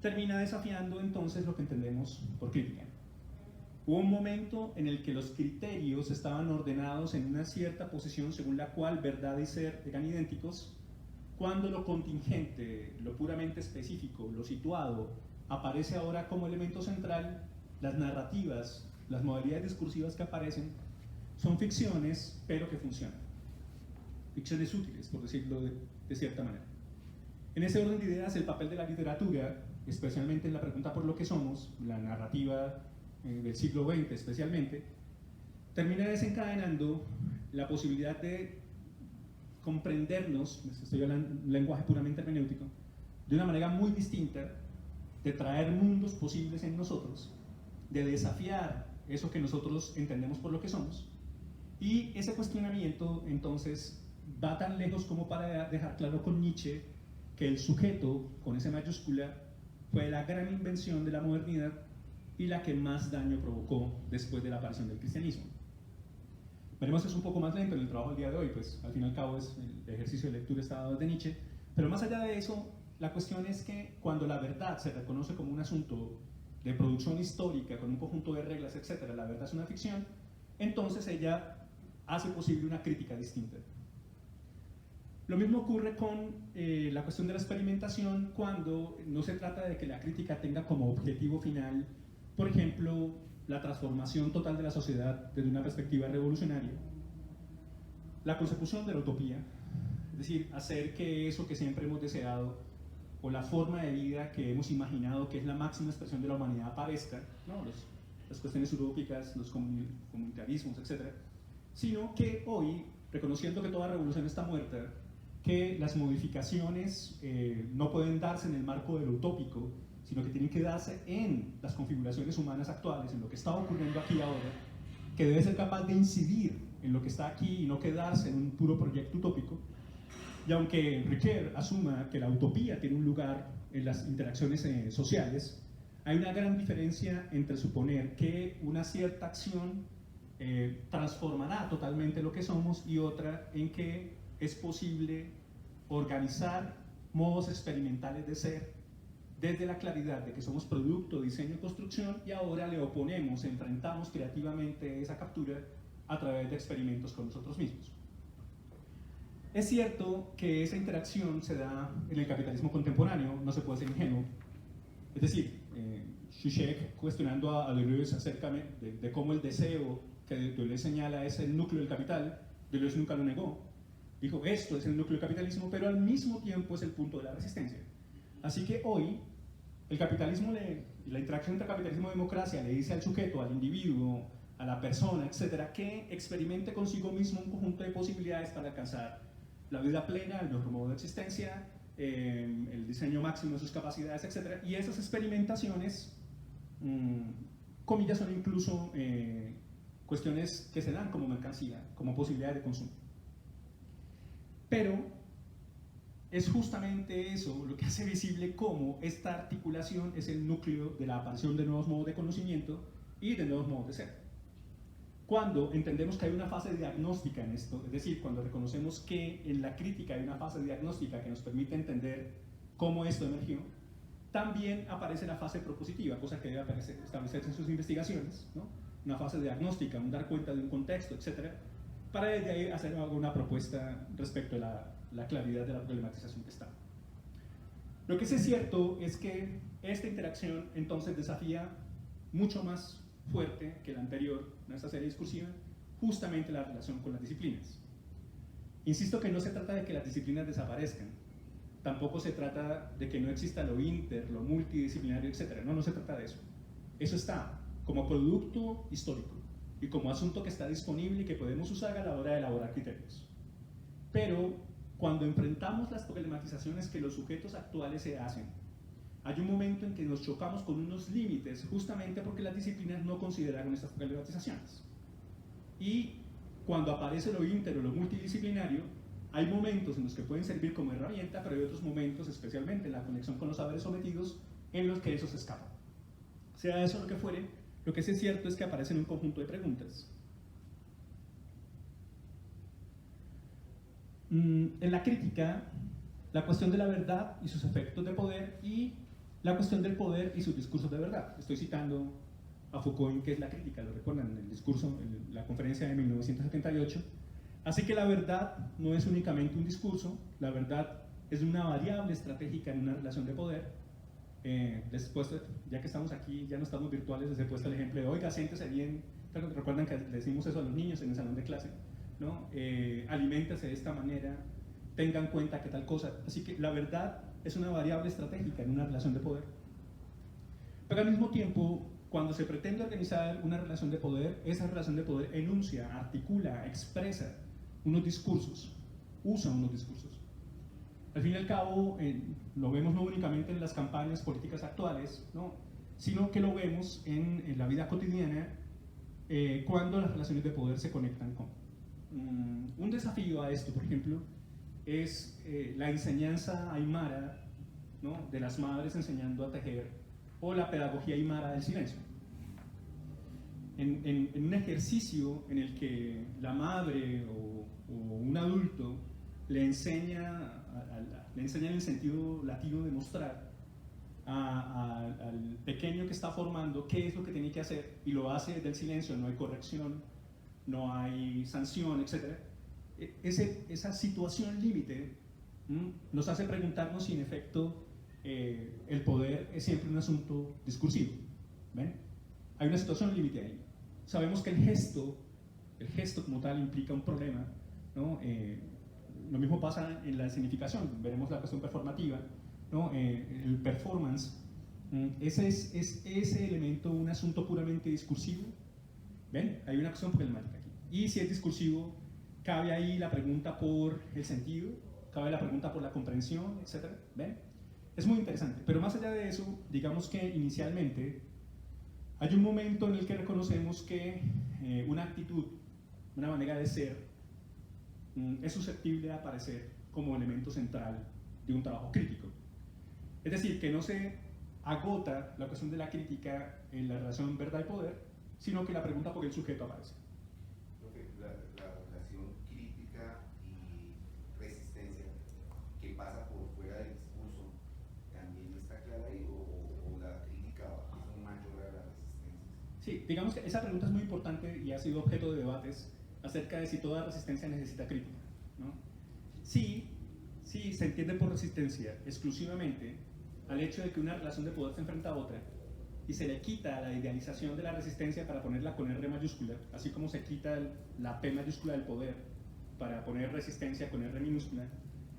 termina desafiando entonces lo que entendemos por crítica. Hubo un momento en el que los criterios estaban ordenados en una cierta posición según la cual verdad y ser eran idénticos, cuando lo contingente, lo puramente específico, lo situado, aparece ahora como elemento central. Las narrativas, las modalidades discursivas que aparecen son ficciones, pero que funcionan. Ficciones útiles, por decirlo de cierta manera. En ese orden de ideas, el papel de la literatura, especialmente en la pregunta por lo que somos, la narrativa del siglo XX especialmente, termina desencadenando la posibilidad de comprendernos, estoy hablando de un lenguaje puramente hermenéutico, de una manera muy distinta, de traer mundos posibles en nosotros, de desafiar eso que nosotros entendemos por lo que somos, y ese cuestionamiento entonces va tan lejos como para dejar claro con Nietzsche que el sujeto, con esa mayúscula, fue la gran invención de la modernidad y la que más daño provocó después de la aparición del cristianismo. Veremos que es un poco más lento en el trabajo del día de hoy, pues al fin y al cabo es el ejercicio de lectura está dado de Nietzsche, pero más allá de eso, la cuestión es que cuando la verdad se reconoce como un asunto de producción histórica, con un conjunto de reglas, etc., la verdad es una ficción, entonces ella hace posible una crítica distinta. Lo mismo ocurre con la cuestión de la experimentación cuando no se trata de que la crítica tenga como objetivo final, por ejemplo, la transformación total de la sociedad desde una perspectiva revolucionaria, la consecución de la utopía, es decir, hacer que eso que siempre hemos deseado o la forma de vida que hemos imaginado que es la máxima expresión de la humanidad aparezca, ¿no? Las cuestiones utópicas, los comunitarismos, etc., sino que hoy, reconociendo que toda revolución está muerta, que las modificaciones no pueden darse en el marco de lo utópico, sino que tienen que darse en las configuraciones humanas actuales, en lo que está ocurriendo aquí ahora, que debe ser capaz de incidir en lo que está aquí y no quedarse en un puro proyecto utópico. Y aunque Ricoeur asuma que la utopía tiene un lugar en las interacciones sociales, hay una gran diferencia entre suponer que una cierta acción transformará totalmente lo que somos y otra en que es posible organizar modos experimentales de ser desde la claridad de que somos producto, diseño y construcción, y ahora le oponemos, enfrentamos creativamente esa captura a través de experimentos con nosotros mismos. Es cierto que esa interacción se da en el capitalismo contemporáneo, no se puede ser ingenuo. Es decir, Zizek, cuestionando a Deleuze acerca de cómo el deseo que Deleuze señala es el núcleo del capital, Deleuze nunca lo negó. Dijo, esto es el núcleo del capitalismo, pero al mismo tiempo es el punto de la resistencia. Así que hoy, el capitalismo, la interacción entre capitalismo y democracia le dice al sujeto, al individuo, a la persona, etcétera, que experimente consigo mismo un conjunto de posibilidades para alcanzar la vida plena, el mejor modo de existencia, el diseño máximo de sus capacidades, etcétera. Y esas experimentaciones, comillas, son incluso cuestiones que se dan como mercancía, como posibilidad de consumo. Pero es justamente eso lo que hace visible cómo esta articulación es el núcleo de la aparición de nuevos modos de conocimiento y de nuevos modos de ser. Cuando entendemos que hay una fase diagnóstica en esto, es decir, cuando reconocemos que en la crítica hay una fase diagnóstica que nos permite entender cómo esto emergió, también aparece la fase propositiva, cosa que debe establecerse en sus investigaciones, ¿no? Una fase diagnóstica, un dar cuenta de un contexto, etc., para desde ahí hacer alguna propuesta respecto a la claridad de la problematización que está. Lo que sí es cierto es que esta interacción entonces desafía mucho más fuerte que la anterior en esta serie discursiva, justamente la relación con las disciplinas. Insisto que no se trata de que las disciplinas desaparezcan, tampoco se trata de que no exista lo inter, lo multidisciplinario, etc. No se trata de eso. Eso está como producto histórico y como asunto que está disponible y que podemos usar a la hora de elaborar criterios. Pero cuando enfrentamos las problematizaciones que los sujetos actuales se hacen, hay un momento en que nos chocamos con unos límites justamente porque las disciplinas no consideraron estas problematizaciones. Y cuando aparece lo inter o lo multidisciplinario, hay momentos en los que pueden servir como herramienta, pero hay otros momentos, especialmente en la conexión con los saberes sometidos, en los que eso se escapa. Sea eso lo que fuere, lo que sí es cierto es que aparecen un conjunto de preguntas. En la crítica, la cuestión de la verdad y sus efectos de poder y la cuestión del poder y sus discursos de verdad. Estoy citando a Foucault en ¿Qué es la crítica? Lo recuerdan en el discurso, en la conferencia de 1978. Así que la verdad no es únicamente un discurso, la verdad es una variable estratégica en una relación de poder. Después, ya que estamos aquí, ya no estamos virtuales, les he puesto el ejemplo de, oiga, siéntese bien, recuerdan que le decimos eso a los niños en el salón de clase, ¿no? Aliméntese de esta manera, tenga en cuenta que tal cosa. Así que la verdad es una variable estratégica en una relación de poder. Pero al mismo tiempo, cuando se pretende organizar una relación de poder, esa relación de poder enuncia, articula, expresa unos discursos, usa unos discursos. Al fin y al cabo, lo vemos no únicamente en las campañas políticas actuales, ¿no? Sino que lo vemos en la vida cotidiana cuando las relaciones de poder se conectan con. Un desafío a esto, por ejemplo, es la enseñanza aymara, ¿no? De las madres enseñando a tejer, o la pedagogía aymara del silencio. En un ejercicio en el que la madre o un adulto le enseña en el sentido latino de mostrar al pequeño que está formando qué es lo que tiene que hacer, y lo hace desde el silencio, no hay corrección, no hay sanción, etc. Esa situación límite nos hace preguntarnos si en efecto el poder es siempre un asunto discursivo. ¿Ven? Hay una situación límite ahí. Sabemos que el gesto como tal implica un problema, ¿no? Lo mismo pasa en la significación, veremos la cuestión performativa, ¿no? El performance, es ese elemento un asunto puramente discursivo. ¿Ven? Hay una cuestión problemática aquí. Y si es discursivo, cabe ahí la pregunta por el sentido, cabe la pregunta por la comprensión, etc. ¿Ven? Es muy interesante, pero más allá de eso, digamos que inicialmente hay un momento en el que reconocemos que una actitud, una manera de ser, es susceptible de aparecer como elemento central de un trabajo crítico. Es decir, que no se agota la cuestión de la crítica en la relación verdad y poder, sino que la pregunta por el sujeto aparece. La relación crítica y resistencia que pasa por fuera del discurso, ¿también está clara ahí o la crítica es mayor a la resistencia? Sí, digamos que esa pregunta es muy importante y ha sido objeto de debates acerca de si toda resistencia necesita crítica, ¿no? Sí, se entiende por resistencia exclusivamente al hecho de que una relación de poder se enfrenta a otra y se le quita la idealización de la resistencia para ponerla con R mayúscula, así como se quita la P mayúscula del poder para poner resistencia con R minúscula,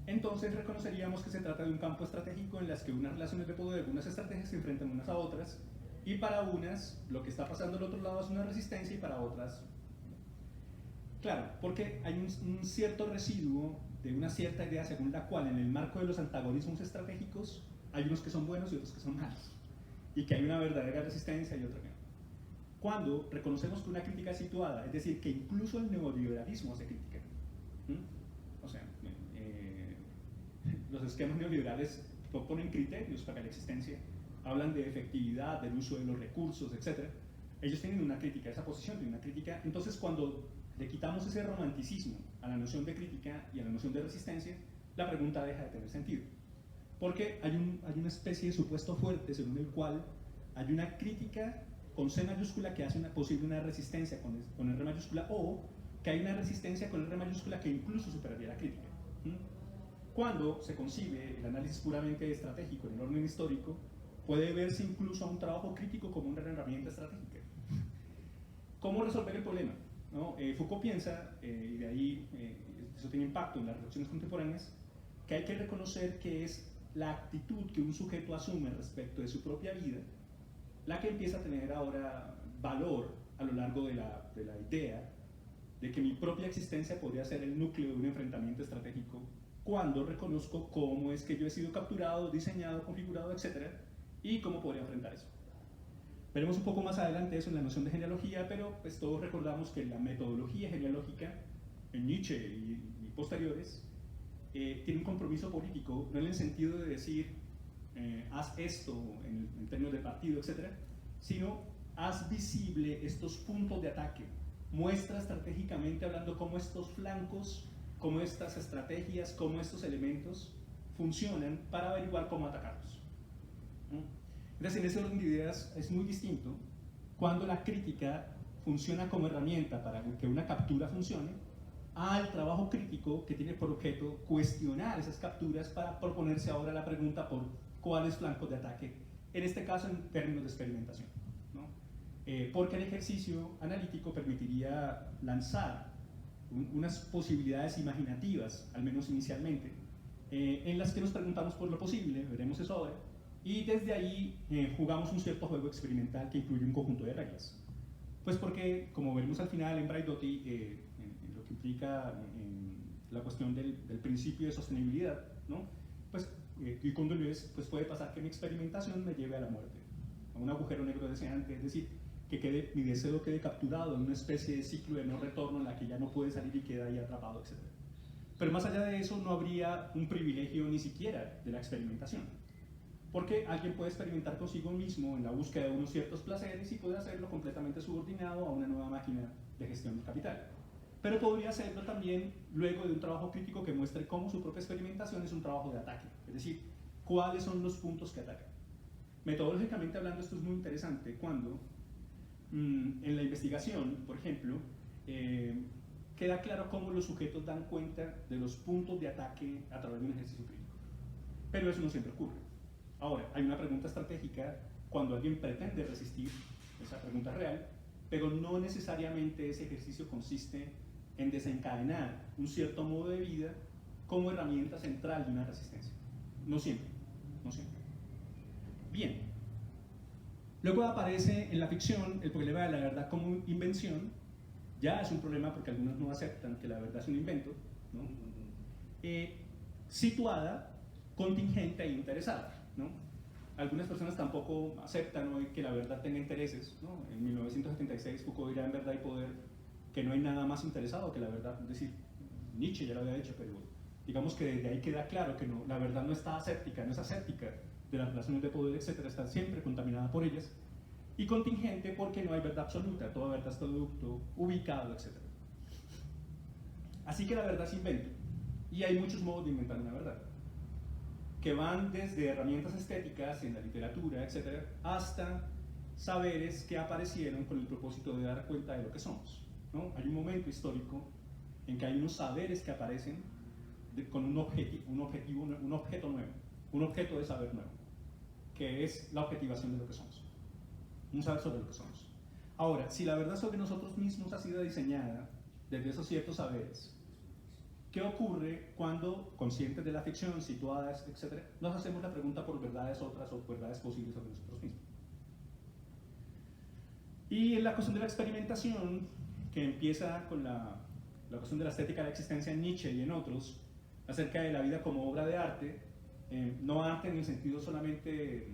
entonces reconoceríamos que se trata de un campo estratégico en las que unas relaciones de poder, unas estrategias se enfrentan unas a otras, y para unas lo que está pasando al otro lado es una resistencia y para otras... Claro, porque hay un cierto residuo de una cierta idea según la cual en el marco de los antagonismos estratégicos hay unos que son buenos y otros que son malos, y que hay una verdadera resistencia y otra que no. Cuando reconocemos que una crítica es situada, es decir, que incluso el neoliberalismo hace crítica. O sea, los esquemas neoliberales proponen criterios para la existencia, hablan de efectividad, del uso de los recursos, etc. Ellos tienen una crítica, esa posición tiene una crítica. Entonces, cuando le quitamos ese romanticismo a la noción de crítica y a la noción de resistencia, la pregunta deja de tener sentido. Porque hay una especie de supuesto fuerte según el cual hay una crítica con C mayúscula que hace posible una resistencia con R mayúscula, o que hay una resistencia con R mayúscula que incluso superaría la crítica. Cuando se concibe el análisis puramente estratégico en el orden histórico, puede verse incluso a un trabajo crítico como una herramienta estratégica. ¿Cómo resolver el problema? ¿No? Foucault piensa, y de ahí eso tiene impacto en las reflexiones contemporáneas, que hay que reconocer que es la actitud que un sujeto asume respecto de su propia vida la que empieza a tener ahora valor a lo largo de la idea de que mi propia existencia podría ser el núcleo de un enfrentamiento estratégico cuando reconozco cómo es que yo he sido capturado, diseñado, configurado, etc. y cómo podría enfrentar eso. Veremos un poco más adelante eso en la noción de genealogía, pero pues todos recordamos que la metodología genealógica en Nietzsche y posteriores tiene un compromiso político, no en el sentido de decir haz esto en términos de partido, etc., sino haz visible estos puntos de ataque, muestra estratégicamente hablando cómo estos flancos, cómo estas estrategias, cómo estos elementos funcionan para averiguar cómo atacarlos. Entonces, en ese orden de ideas es muy distinto cuando la crítica funciona como herramienta para que una captura funcione, al trabajo crítico que tiene por objeto cuestionar esas capturas para proponerse ahora la pregunta por cuáles flancos de ataque, en este caso en términos de experimentación, ¿no? Porque el ejercicio analítico permitiría lanzar unas posibilidades imaginativas, al menos inicialmente, en las que nos preguntamos por lo posible, veremos eso ahora, y desde ahí jugamos un cierto juego experimental que incluye un conjunto de reglas. Pues porque, como veremos al final en Braidotti, en lo que implica la cuestión del principio de sostenibilidad, ¿no? Pues, y con Deleuze, pues puede pasar que mi experimentación me lleve a la muerte, a un agujero negro deseante, es decir, que mi deseo quede capturado en una especie de ciclo de no retorno en la que ya no puede salir y queda ahí atrapado, etc. Pero más allá de eso no habría un privilegio ni siquiera de la experimentación, porque alguien puede experimentar consigo mismo en la búsqueda de unos ciertos placeres y puede hacerlo completamente subordinado a una nueva máquina de gestión del capital. Pero podría hacerlo también luego de un trabajo crítico que muestre cómo su propia experimentación es un trabajo de ataque, es decir, cuáles son los puntos que atacan. Metodológicamente hablando, esto es muy interesante cuando en la investigación, por ejemplo, queda claro cómo los sujetos dan cuenta de los puntos de ataque a través de un ejercicio crítico. Pero eso no siempre ocurre. Ahora, hay una pregunta estratégica cuando alguien pretende resistir, esa pregunta es real, pero no necesariamente ese ejercicio consiste en desencadenar un cierto modo de vida como herramienta central de una resistencia. No siempre, no siempre. Bien. Luego aparece en la ficción el problema de la verdad como invención. Ya es un problema porque algunos no aceptan que la verdad es un invento, ¿no? Situada, contingente e interesada, ¿no? Algunas personas tampoco aceptan hoy que la verdad tenga intereses, ¿no? En 1976 Foucault dirá en Verdad y Poder que no hay nada más interesado que la verdad, es decir, Nietzsche ya lo había dicho, pero digamos que desde ahí queda claro que no, la verdad no está aséptica, no es aséptica de las relaciones de poder, etc., está siempre contaminada por ellas, y contingente porque no hay verdad absoluta, toda verdad es producto ubicado, etc. Así que la verdad es invento, y hay muchos modos de inventar una verdad, que van desde herramientas estéticas en la literatura, etc., hasta saberes que aparecieron con el propósito de dar cuenta de lo que somos, ¿no? Hay un momento histórico en que hay unos saberes que aparecen con un objeto nuevo, un objeto de saber nuevo, que es la objetivación de lo que somos, un saber sobre lo que somos. Ahora, si la verdad sobre nosotros mismos ha sido diseñada desde esos ciertos saberes, ¿Qué ocurre cuando, conscientes de la ficción, situadas, etcétera, nos hacemos la pregunta por verdades otras o verdades posibles sobre nosotros mismos? Y en la cuestión de la experimentación, que empieza con la cuestión de la estética de la existencia en Nietzsche y en otros, acerca de la vida como obra de arte, no arte en el sentido solamente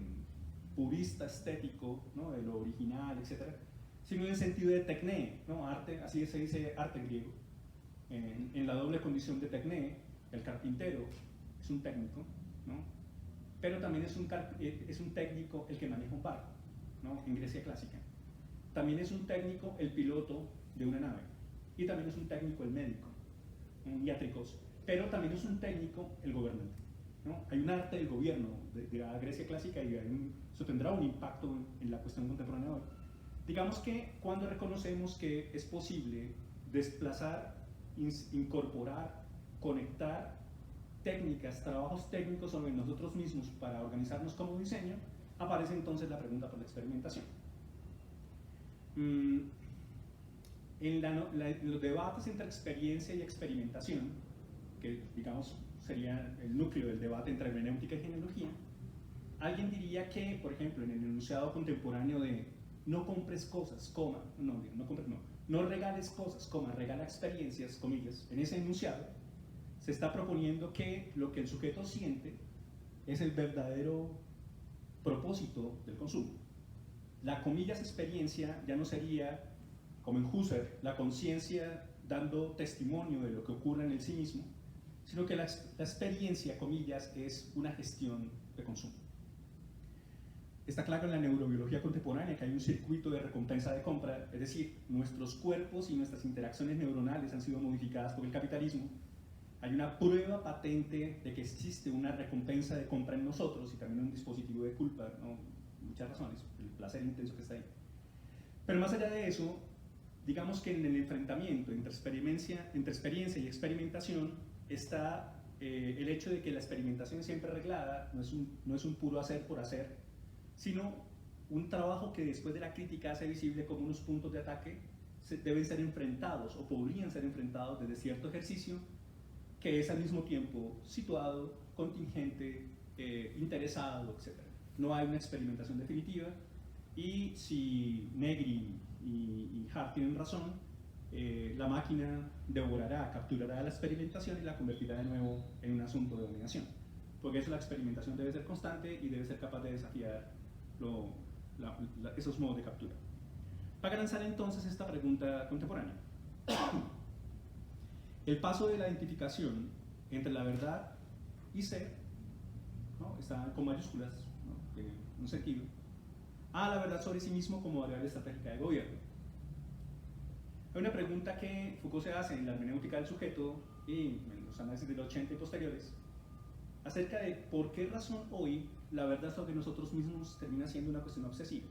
purista, estético, ¿no?, de lo original, etcétera, sino en el sentido de tekné, ¿no?, arte, así se dice arte en griego, en la doble condición de tekné. El carpintero es un técnico, ¿no?, pero también es un técnico el que maneja un barco, ¿no?, en Grecia clásica. También es un técnico el piloto de una nave, y también es un técnico el médico, un iátricos, pero también es un técnico el gobernante, ¿no? Hay un arte del gobierno de la Grecia clásica y eso tendrá un impacto en la cuestión contemporánea hoy. Digamos que cuando reconocemos que es posible desplazar, incorporar, conectar técnicas, trabajos técnicos sobre nosotros mismos para organizarnos como diseño, aparece entonces la pregunta por la experimentación. En los debates entre experiencia y experimentación, que digamos sería el núcleo del debate entre hermenéutica y genealogía, alguien diría que, por ejemplo, en el enunciado contemporáneo de no compres cosas, no regales cosas, regala experiencias, comillas, en ese enunciado se está proponiendo que lo que el sujeto siente es el verdadero propósito del consumo. La, comillas, experiencia ya no sería, como en Husserl, la conciencia dando testimonio de lo que ocurre en el sí mismo, sino que la experiencia, comillas, es una gestión de consumo. Está claro en la neurobiología contemporánea que hay un circuito de recompensa de compra, es decir, nuestros cuerpos y nuestras interacciones neuronales han sido modificadas por el capitalismo. Hay una prueba patente de que existe una recompensa de compra en nosotros y también un dispositivo de culpa, ¿no? Muchas razones, el placer intenso que está ahí. Pero más allá de eso, digamos que en el enfrentamiento entre experiencia y experimentación está el hecho de que la experimentación siempre reglada no es un puro hacer por hacer, sino un trabajo que después de la crítica hace visible como unos puntos de ataque deben ser enfrentados o podrían ser enfrentados desde cierto ejercicio que es al mismo tiempo situado, contingente, interesado, etc. No hay una experimentación definitiva y si Negri y Hart tienen razón, la máquina devorará, capturará la experimentación y la convertirá de nuevo en un asunto de dominación. Porque eso, la experimentación debe ser constante y debe ser capaz de desafiar esos modos de captura. Para lanzar entonces esta pregunta contemporánea. El paso de la identificación entre la verdad y ser, ¿no?, está con mayúsculas, ¿no?, en un sentido, a la verdad sobre sí mismo como variable estratégica de gobierno. Hay una pregunta que Foucault se hace en la hermenéutica del sujeto y en los análisis del 80 y posteriores, acerca de por qué razón hoy la verdad sobre nosotros mismos termina siendo una cuestión obsesiva.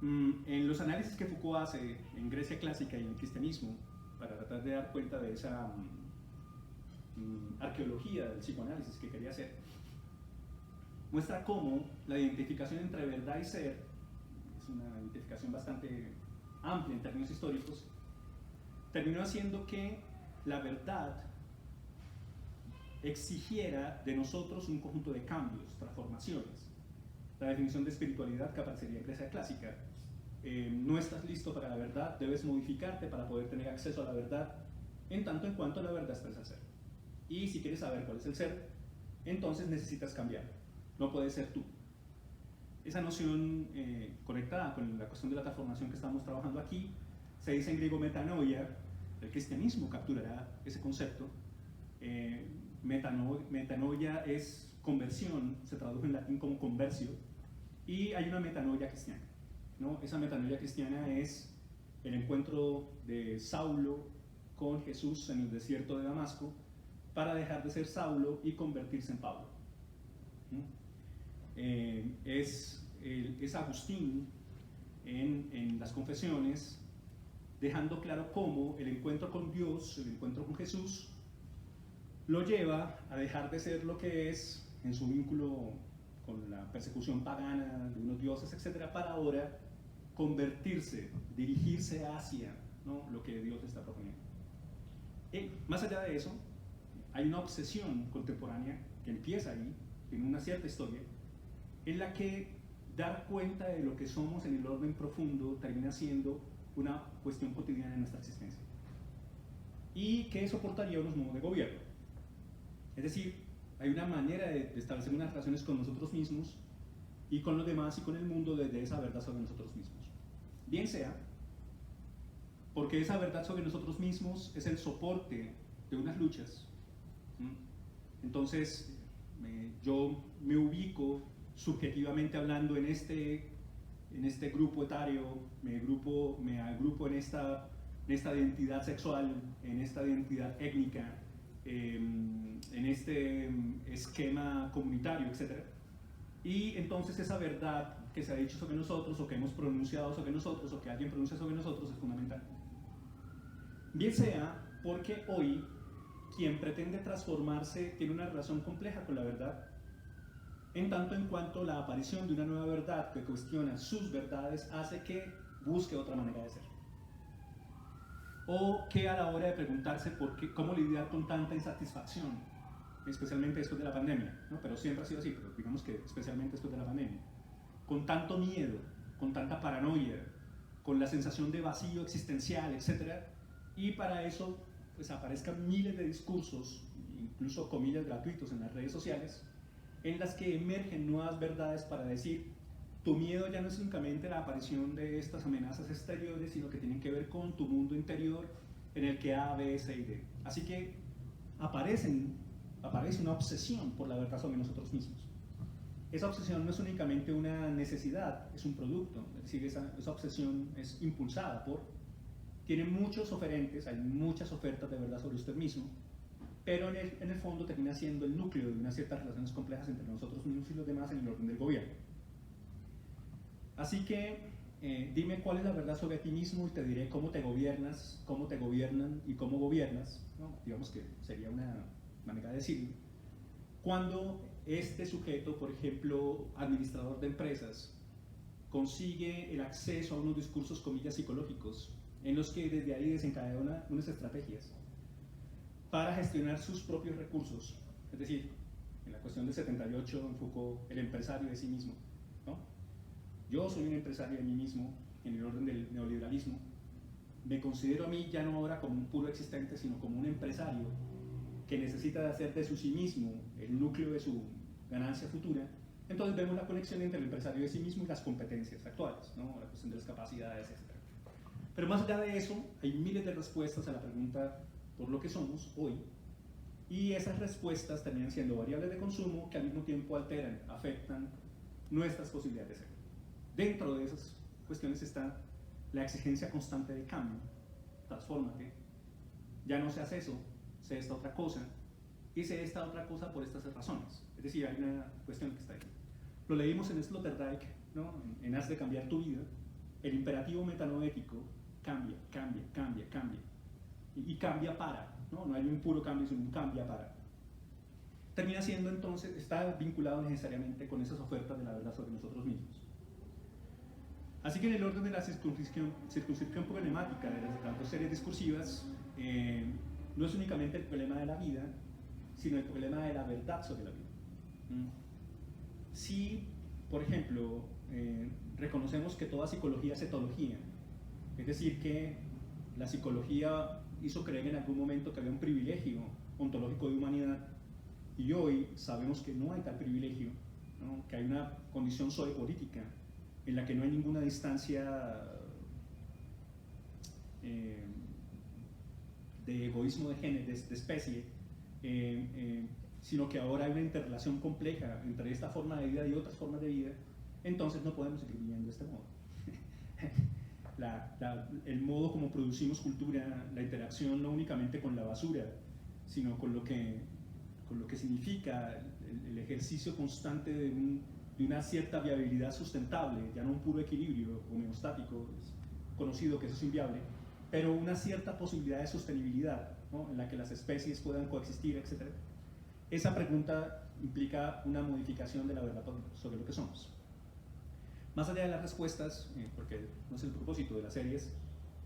En los análisis que Foucault hace en Grecia clásica y en el cristianismo, para tratar de dar cuenta de esa arqueología del psicoanálisis que quería hacer, muestra cómo la identificación entre verdad y ser, es una identificación bastante amplia en términos históricos, terminó haciendo que la verdad exigiera de nosotros un conjunto de cambios, transformaciones. La definición de espiritualidad que aparecería en Grecia clásica: no estás listo para la verdad, debes modificarte para poder tener acceso a la verdad, en tanto en cuanto la verdad expresa el ser. Y si quieres saber cuál es el ser, entonces necesitas cambiar, no puedes ser tú. Esa noción conectada con la cuestión de la transformación que estamos trabajando aquí, se dice en griego metanoia. El cristianismo capturará ese concepto. Metanoia es conversión, se traduce en latín como conversio, y hay una metanoia cristiana, ¿no? Esa metanoia cristiana es el encuentro de Saulo con Jesús en el desierto de Damasco para dejar de ser Saulo y convertirse en Pablo, ¿no? Es Agustín en las confesiones, dejando claro cómo el encuentro con Dios, el encuentro con Jesús, lo lleva a dejar de ser lo que es en su vínculo con la persecución pagana de unos dioses, etc., para ahora convertirse, dirigirse hacia, ¿no?, lo que Dios está proponiendo. Más allá de eso, hay una obsesión contemporánea que empieza ahí, en una cierta historia, en la que dar cuenta de lo que somos en el orden profundo termina siendo una cuestión cotidiana de nuestra existencia. Y que soportaría unos modos de gobierno. Es decir, hay una manera de establecer unas relaciones con nosotros mismos y con los demás y con el mundo desde esa verdad sobre nosotros mismos. Bien sea porque esa verdad sobre nosotros mismos es el soporte de unas luchas. Entonces, yo me ubico subjetivamente hablando en este grupo etario, me agrupo en esta identidad sexual, en esta identidad étnica, en este esquema comunitario, etc. Y entonces esa verdad que se ha dicho sobre nosotros, o que hemos pronunciado sobre nosotros, o que alguien pronuncia sobre nosotros, es fundamental. Bien sea porque hoy quien pretende transformarse tiene una relación compleja con la verdad, en tanto en cuanto la aparición de una nueva verdad que cuestiona sus verdades hace que busque otra manera de ser. O que a la hora de preguntarse cómo lidiar con tanta insatisfacción, especialmente después de la pandemia, ¿no? Pero siempre ha sido así, pero digamos que especialmente después de la pandemia, con tanto miedo, con tanta paranoia, con la sensación de vacío existencial, etc. Y para eso pues aparezcan miles de discursos, incluso comillas gratuitos en las redes sociales, en las que emergen nuevas verdades para decir: tu miedo ya no es únicamente la aparición de estas amenazas exteriores, sino que tienen que ver con tu mundo interior en el que A, B, C y D. Así que aparece una obsesión por la verdad sobre nosotros mismos. Esa obsesión no es únicamente una necesidad, es un producto, es decir, esa obsesión es impulsada tiene muchos oferentes, hay muchas ofertas de verdad sobre usted mismo, pero en el fondo termina siendo el núcleo de unas ciertas relaciones complejas entre nosotros mismos y los demás en el orden del gobierno. Así que dime cuál es la verdad sobre ti mismo y te diré cómo te gobiernas, cómo te gobiernan y cómo gobiernas, ¿no? Digamos que sería una manera de decirlo. Cuando este sujeto, por ejemplo, administrador de empresas, consigue el acceso a unos discursos, comillas, psicológicos, en los que desde ahí desencadena unas estrategias para gestionar sus propios recursos. Es decir, en la cuestión del 78 enfocó el empresario de sí mismo, ¿no? Yo soy un empresario de mí mismo en el orden del neoliberalismo. Me considero a mí ya no ahora como un puro existente, sino como un empresario que necesita de hacer de su sí mismo el núcleo de su ganancia futura. Entonces vemos la conexión entre el empresario de sí mismo y las competencias actuales, ¿no? La cuestión de las capacidades, etc. Pero más allá de eso, hay miles de respuestas a la pregunta por lo que somos hoy, y esas respuestas terminan siendo variables de consumo que al mismo tiempo alteran, afectan nuestras posibilidades de ser. Dentro de esas cuestiones está la exigencia constante de cambio. Transfórmate, ya no seas eso, sé esta otra cosa, y sé esta otra cosa por estas razones. Es decir, hay una cuestión que está ahí. Lo leímos en Sloterdijk, ¿no? En Haz de cambiar tu vida. El imperativo metanoético cambia, cambia, cambia, cambia. Y cambia para, ¿no? No hay un puro cambio, sino un cambia para. Termina siendo entonces, está vinculado necesariamente con esas ofertas de la verdad sobre nosotros mismos. Así que en el orden de la circunscripción problemática de las dos series discursivas, no es únicamente el problema de la vida, sino el problema de la verdad sobre la vida. Si, por ejemplo, reconocemos que toda psicología es etología, es decir, que la psicología hizo creer en algún momento que había un privilegio ontológico de humanidad, y hoy sabemos que no hay tal privilegio, ¿no? Que hay una condición sociopolítica en la que no hay ninguna distancia de egoísmo de género, de especie, sino que ahora hay una interrelación compleja entre esta forma de vida y otras formas de vida. Entonces no podemos seguir viviendo de este modo. El modo como producimos cultura, la interacción no únicamente con la basura, sino con lo que significa el ejercicio constante de una cierta viabilidad sustentable, ya no un puro equilibrio homeostático, es conocido que eso es inviable, pero una cierta posibilidad de sostenibilidad, ¿no? En la que las especies puedan coexistir, etc. Esa pregunta implica una modificación de la verdad sobre lo que somos. Más allá de las respuestas, porque no es el propósito de las series,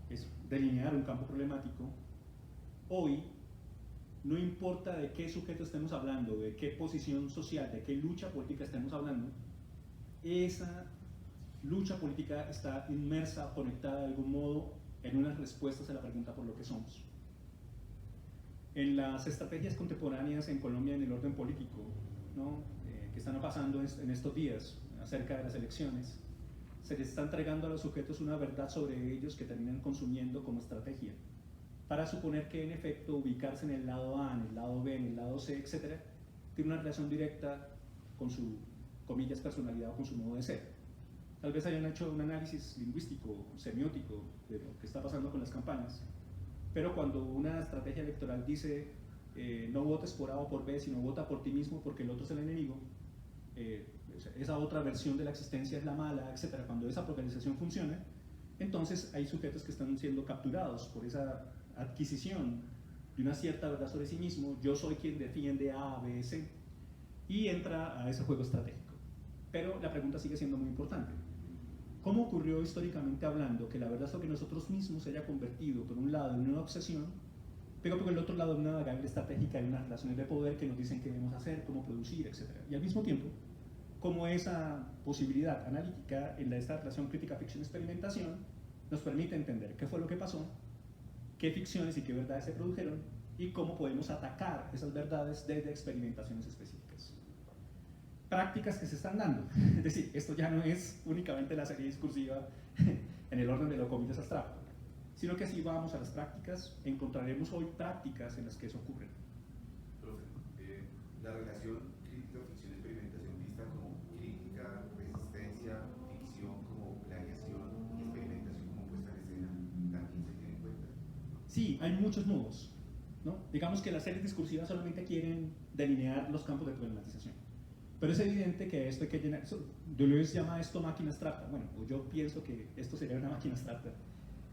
es delinear un campo problemático. hoy, no importa de qué sujeto estemos hablando, de qué posición social, de qué lucha política estemos hablando, esa lucha política está inmersa, conectada de algún modo en unas respuestas a la pregunta por lo que somos. En las estrategias contemporáneas en Colombia en el orden político, ¿no? Que están pasando en estos días acerca de las elecciones, se les está entregando a los sujetos una verdad sobre ellos que terminan consumiendo como estrategia, para suponer que en efecto ubicarse en el lado A, en el lado B, en el lado C, etc., tiene una relación directa con su, comillas, personalidad o con su modo de ser. Tal vez hayan hecho un análisis lingüístico, semiótico, de lo que está pasando con las campañas, pero cuando una estrategia electoral dice no votes por A o por B, sino vota por ti mismo porque el otro es el enemigo, esa otra versión de la existencia es la mala, etc. Cuando esa organización funciona, entonces hay sujetos que están siendo capturados por esa adquisición de una cierta verdad sobre sí mismo. Yo soy quien defiende A, B, C, y entra a ese juego estratégico. Pero la pregunta sigue siendo muy importante. ¿Cómo ocurrió históricamente hablando que la verdad sobre nosotros mismos se haya convertido, por un lado, en una obsesión, pero por el otro lado, en una variable estratégica y unas relaciones de poder que nos dicen qué debemos hacer, cómo producir, etc.? Y al mismo tiempo, cómo esa posibilidad analítica en esta relación crítica, ficción, experimentación nos permite entender qué fue lo que pasó, qué ficciones y qué verdades se produjeron y cómo podemos atacar esas verdades desde experimentaciones específicas. Prácticas que se están dando, es decir, esto ya no es únicamente la serie discursiva en el orden de lo comillas abstracto, sino que si vamos a las prácticas, encontraremos hoy prácticas en las que eso ocurre. Profe, la relación crítica, ficción, experimentación vista como crítica, resistencia, ficción como planeación y experimentación como puesta en escena, ¿también se tiene en cuenta? Sí, hay muchos modos, ¿no? Digamos que las series discursivas solamente quieren delinear los campos de problematización. Pero es evidente que esto hay que llenar. Deleuze llama esto máquina abstracta. Bueno, pues yo pienso que esto sería una máquina abstracta.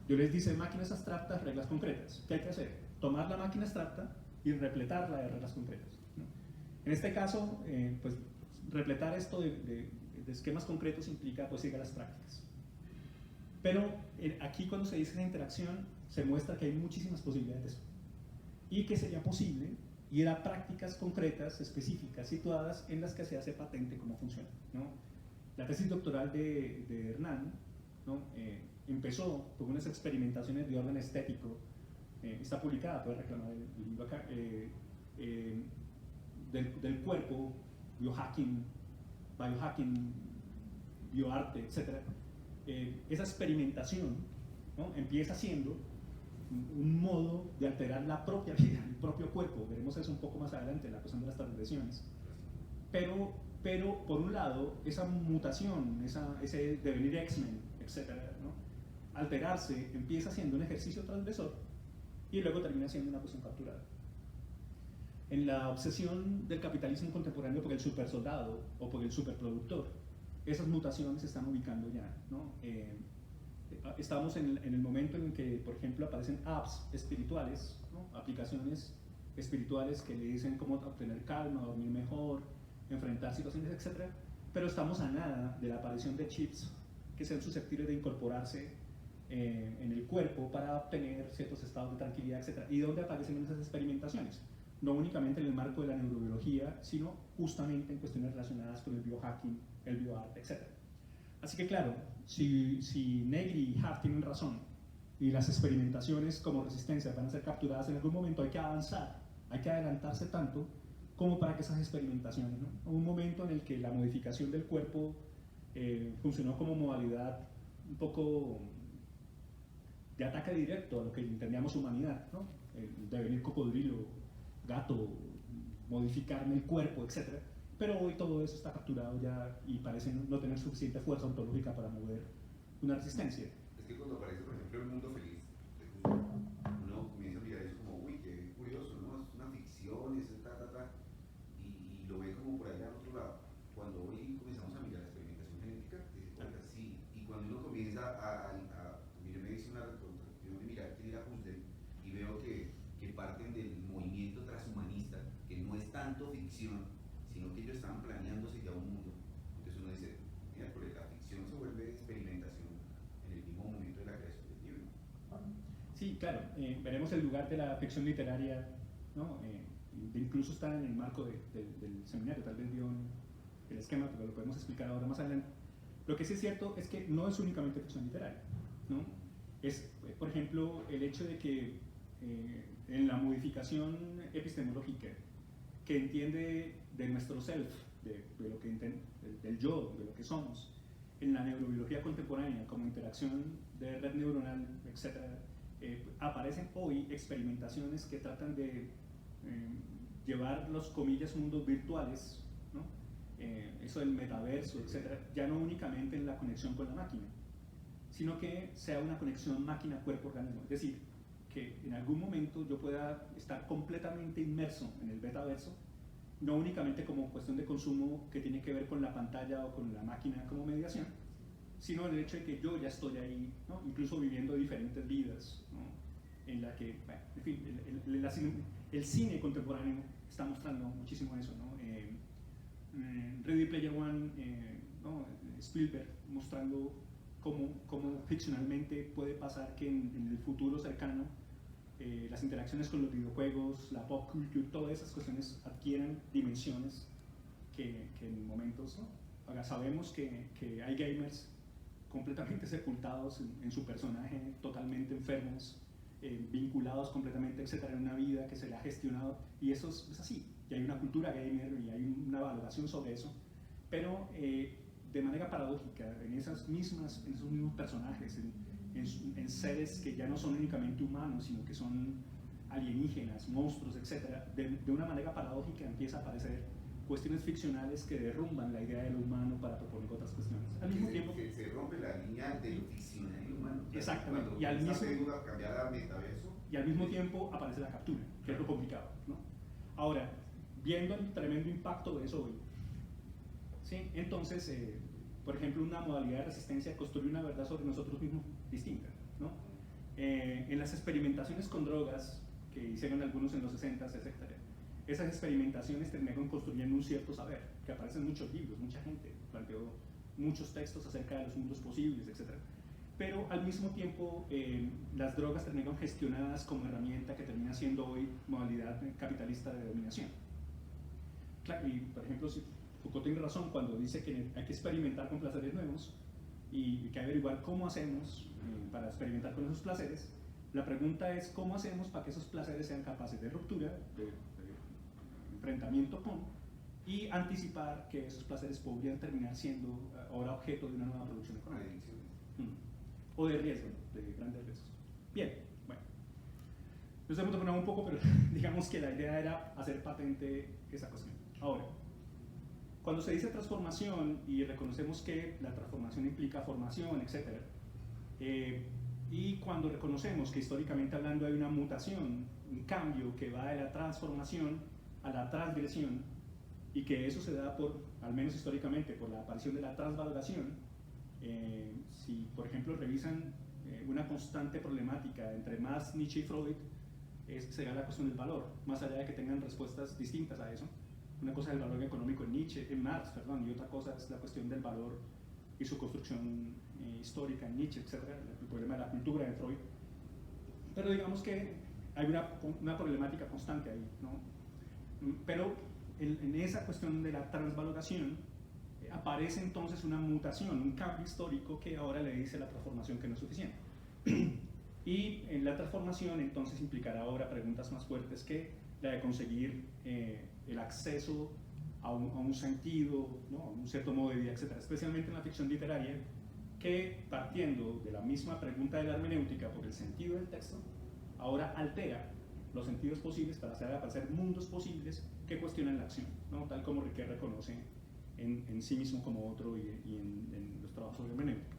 Deleuze dice máquinas abstractas, reglas concretas. ¿Qué hay que hacer? Tomar la máquina abstracta y repletarla de reglas concretas, ¿no? En este caso, pues repletar esto de esquemas concretos implica pues ir a las prácticas. Pero aquí cuando se dice esa interacción, se muestra que hay muchísimas posibilidades de eso. Y que sería posible ir a prácticas concretas, específicas, situadas en las que se hace patente cómo funciona, ¿no? La tesis doctoral de Hernán, ¿no? Empezó con unas experimentaciones de orden estético, está publicada, puede reclamar el libro acá, del cuerpo, biohacking, bioarte, etc. Esa experimentación, ¿no? Empieza siendo un modo de alterar la propia vida, el propio cuerpo. Veremos eso un poco más adelante en la cuestión de las transgresiones. Pero por un lado, esa mutación, ese devenir X-Men, etcétera, ¿no? Alterarse empieza siendo un ejercicio transgresor y luego termina siendo una cuestión capturada. En la obsesión del capitalismo contemporáneo por el supersoldado o por el superproductor, esas mutaciones se están ubicando ya, ¿no? Estamos en el momento en que, por ejemplo, aparecen apps espirituales, ¿no? Aplicaciones espirituales que le dicen cómo obtener calma, dormir mejor, enfrentar situaciones, etc. Pero estamos a nada de la aparición de chips que sean susceptibles de incorporarse en el cuerpo para obtener ciertos estados de tranquilidad, etc. ¿Y dónde aparecen esas experimentaciones? No únicamente en el marco de la neurobiología, sino justamente en cuestiones relacionadas con el biohacking, el bioarte, etc. Así que claro, si Negri y Haft tienen razón y las experimentaciones como resistencia van a ser capturadas en algún momento, hay que avanzar, hay que adelantarse tanto como para que esas experimentaciones, ¿no? Hubo un momento en el que la modificación del cuerpo funcionó como modalidad un poco de ataque directo a lo que entendíamos humanidad, ¿no? El devenir cocodrilo, gato, modificarme el cuerpo, etc. Pero hoy todo eso está capturado ya y parece no tener suficiente fuerza ontológica para mover una resistencia. Es que cuando aparece, por ejemplo, El Mundo Feliz, uno comienza a mirar eso como, uy, qué curioso, ¿no? Es una ficción, es y lo ve como por allá en otro lado. Cuando hoy comenzamos a mirar la experimentación genética, dice, oiga, sí, y cuando uno comienza mire, me dice una reconstrucción de mirar quién era Husserl, y veo que parten del movimiento transhumanista, que no es tanto ficción, sino que ellos estaban planeándose ya un mundo. Entonces uno dice, mira, porque la ficción se vuelve experimentación en el mismo momento de la creación del libro. Sí, claro, veremos el lugar de la ficción literaria, ¿no? Incluso está en el marco del seminario, tal vez vio el esquema, pero lo podemos explicar ahora más adelante. Lo que sí es cierto es que no es únicamente ficción literaria, ¿no? Es, por ejemplo, el hecho de que en la modificación epistemológica que entiende de nuestro self, de lo que del yo, de lo que somos, en la neurobiología contemporánea como interacción de red neuronal, etc., aparecen hoy experimentaciones que tratan de llevar los comillas mundos virtuales, ¿no? Eso del metaverso, etc., ya no únicamente en la conexión con la máquina, sino que sea una conexión máquina-cuerpo-organismo. Es decir, que en algún momento yo pueda estar completamente inmerso en el metaverso, no únicamente como cuestión de consumo que tiene que ver con la pantalla o con la máquina como mediación, sino el hecho de que yo ya estoy ahí, ¿no? Incluso viviendo diferentes vidas, ¿no? En la que, bueno, en fin, el cine contemporáneo está mostrando muchísimo eso, ¿no? Ready Player One, ¿no? Spielberg mostrando cómo ficcionalmente puede pasar que en el futuro cercano las interacciones con los videojuegos, la pop culture, todas esas cuestiones adquieran dimensiones que en momentos, ¿no? Ahora sabemos que hay gamers completamente sepultados en su personaje, totalmente enfermos, vinculados completamente, etcétera, en una vida que se le ha gestionado, y eso es así, y hay una cultura gamer y hay una valoración sobre eso, pero de manera paradójica, en esos mismos personajes, en seres que ya no son únicamente humanos, sino que son alienígenas, monstruos, etcétera, de una manera paradójica empieza a aparecer cuestiones ficcionales que derrumban la idea de lo humano para proponer otras cuestiones. Al mismo tiempo que se rompe la línea de lo ficcional y humano. Exactamente. Cuando Y al mismo cambiar a metaverso. Y al mismo tiempo aparece la captura, que es lo complicado, ¿no? Ahora, viendo el tremendo impacto de eso hoy, ¿sí? Entonces, por ejemplo, una modalidad de resistencia construye una verdad sobre nosotros mismos distinta, ¿no? En las experimentaciones con drogas que hicieron algunos en los 60s, etc., esas experimentaciones terminaron construyendo un cierto saber, que aparece en muchos libros, mucha gente planteó muchos textos acerca de los mundos posibles, etc. Pero al mismo tiempo las drogas terminaron gestionadas como herramienta que termina siendo hoy modalidad capitalista de dominación. Y, por ejemplo, si Foucault tiene razón cuando dice que hay que experimentar con placeres nuevos y que hay que averiguar cómo hacemos para experimentar con esos placeres. La pregunta es cómo hacemos para que esos placeres sean capaces de ruptura, de enfrentamiento con, y anticipar que esos placeres podrían terminar siendo ahora objeto de una nueva producción económica. O de riesgo, de grandes riesgos. Bien, bueno. Nos hemos demorado un poco, pero digamos que la idea era hacer patente esa cuestión. Ahora, cuando se dice transformación y reconocemos que la transformación implica formación, etc., y cuando reconocemos que históricamente hablando hay una mutación, un cambio que va de la transformación a la transgresión, y que eso se da por, al menos históricamente, por la aparición de la transvaloración, si por ejemplo revisan una constante problemática entre Marx, Nietzsche y Freud, será la cuestión del valor, más allá de que tengan respuestas distintas a eso. Una cosa es el valor económico en Marx, perdón, y otra cosa es la cuestión del valor y su construcción histórica en Nietzsche, etc., el problema de la cultura en Freud. Pero digamos que hay una problemática constante ahí, ¿no? Pero en esa cuestión de la transvaloración aparece entonces una mutación, un cambio histórico que ahora le dice a la transformación que no es suficiente. Y en la transformación entonces implicará ahora preguntas más fuertes que la de conseguir el acceso a un sentido, ¿no? A un cierto modo de vida, etc. Especialmente en la ficción literaria, que partiendo de la misma pregunta de la hermenéutica por el sentido del texto, ahora altera los sentidos posibles para hacer aparecer mundos posibles que cuestionan la acción, ¿no? Tal como Riquet reconoce en sí mismo como otro y en los trabajos de hermenéutica.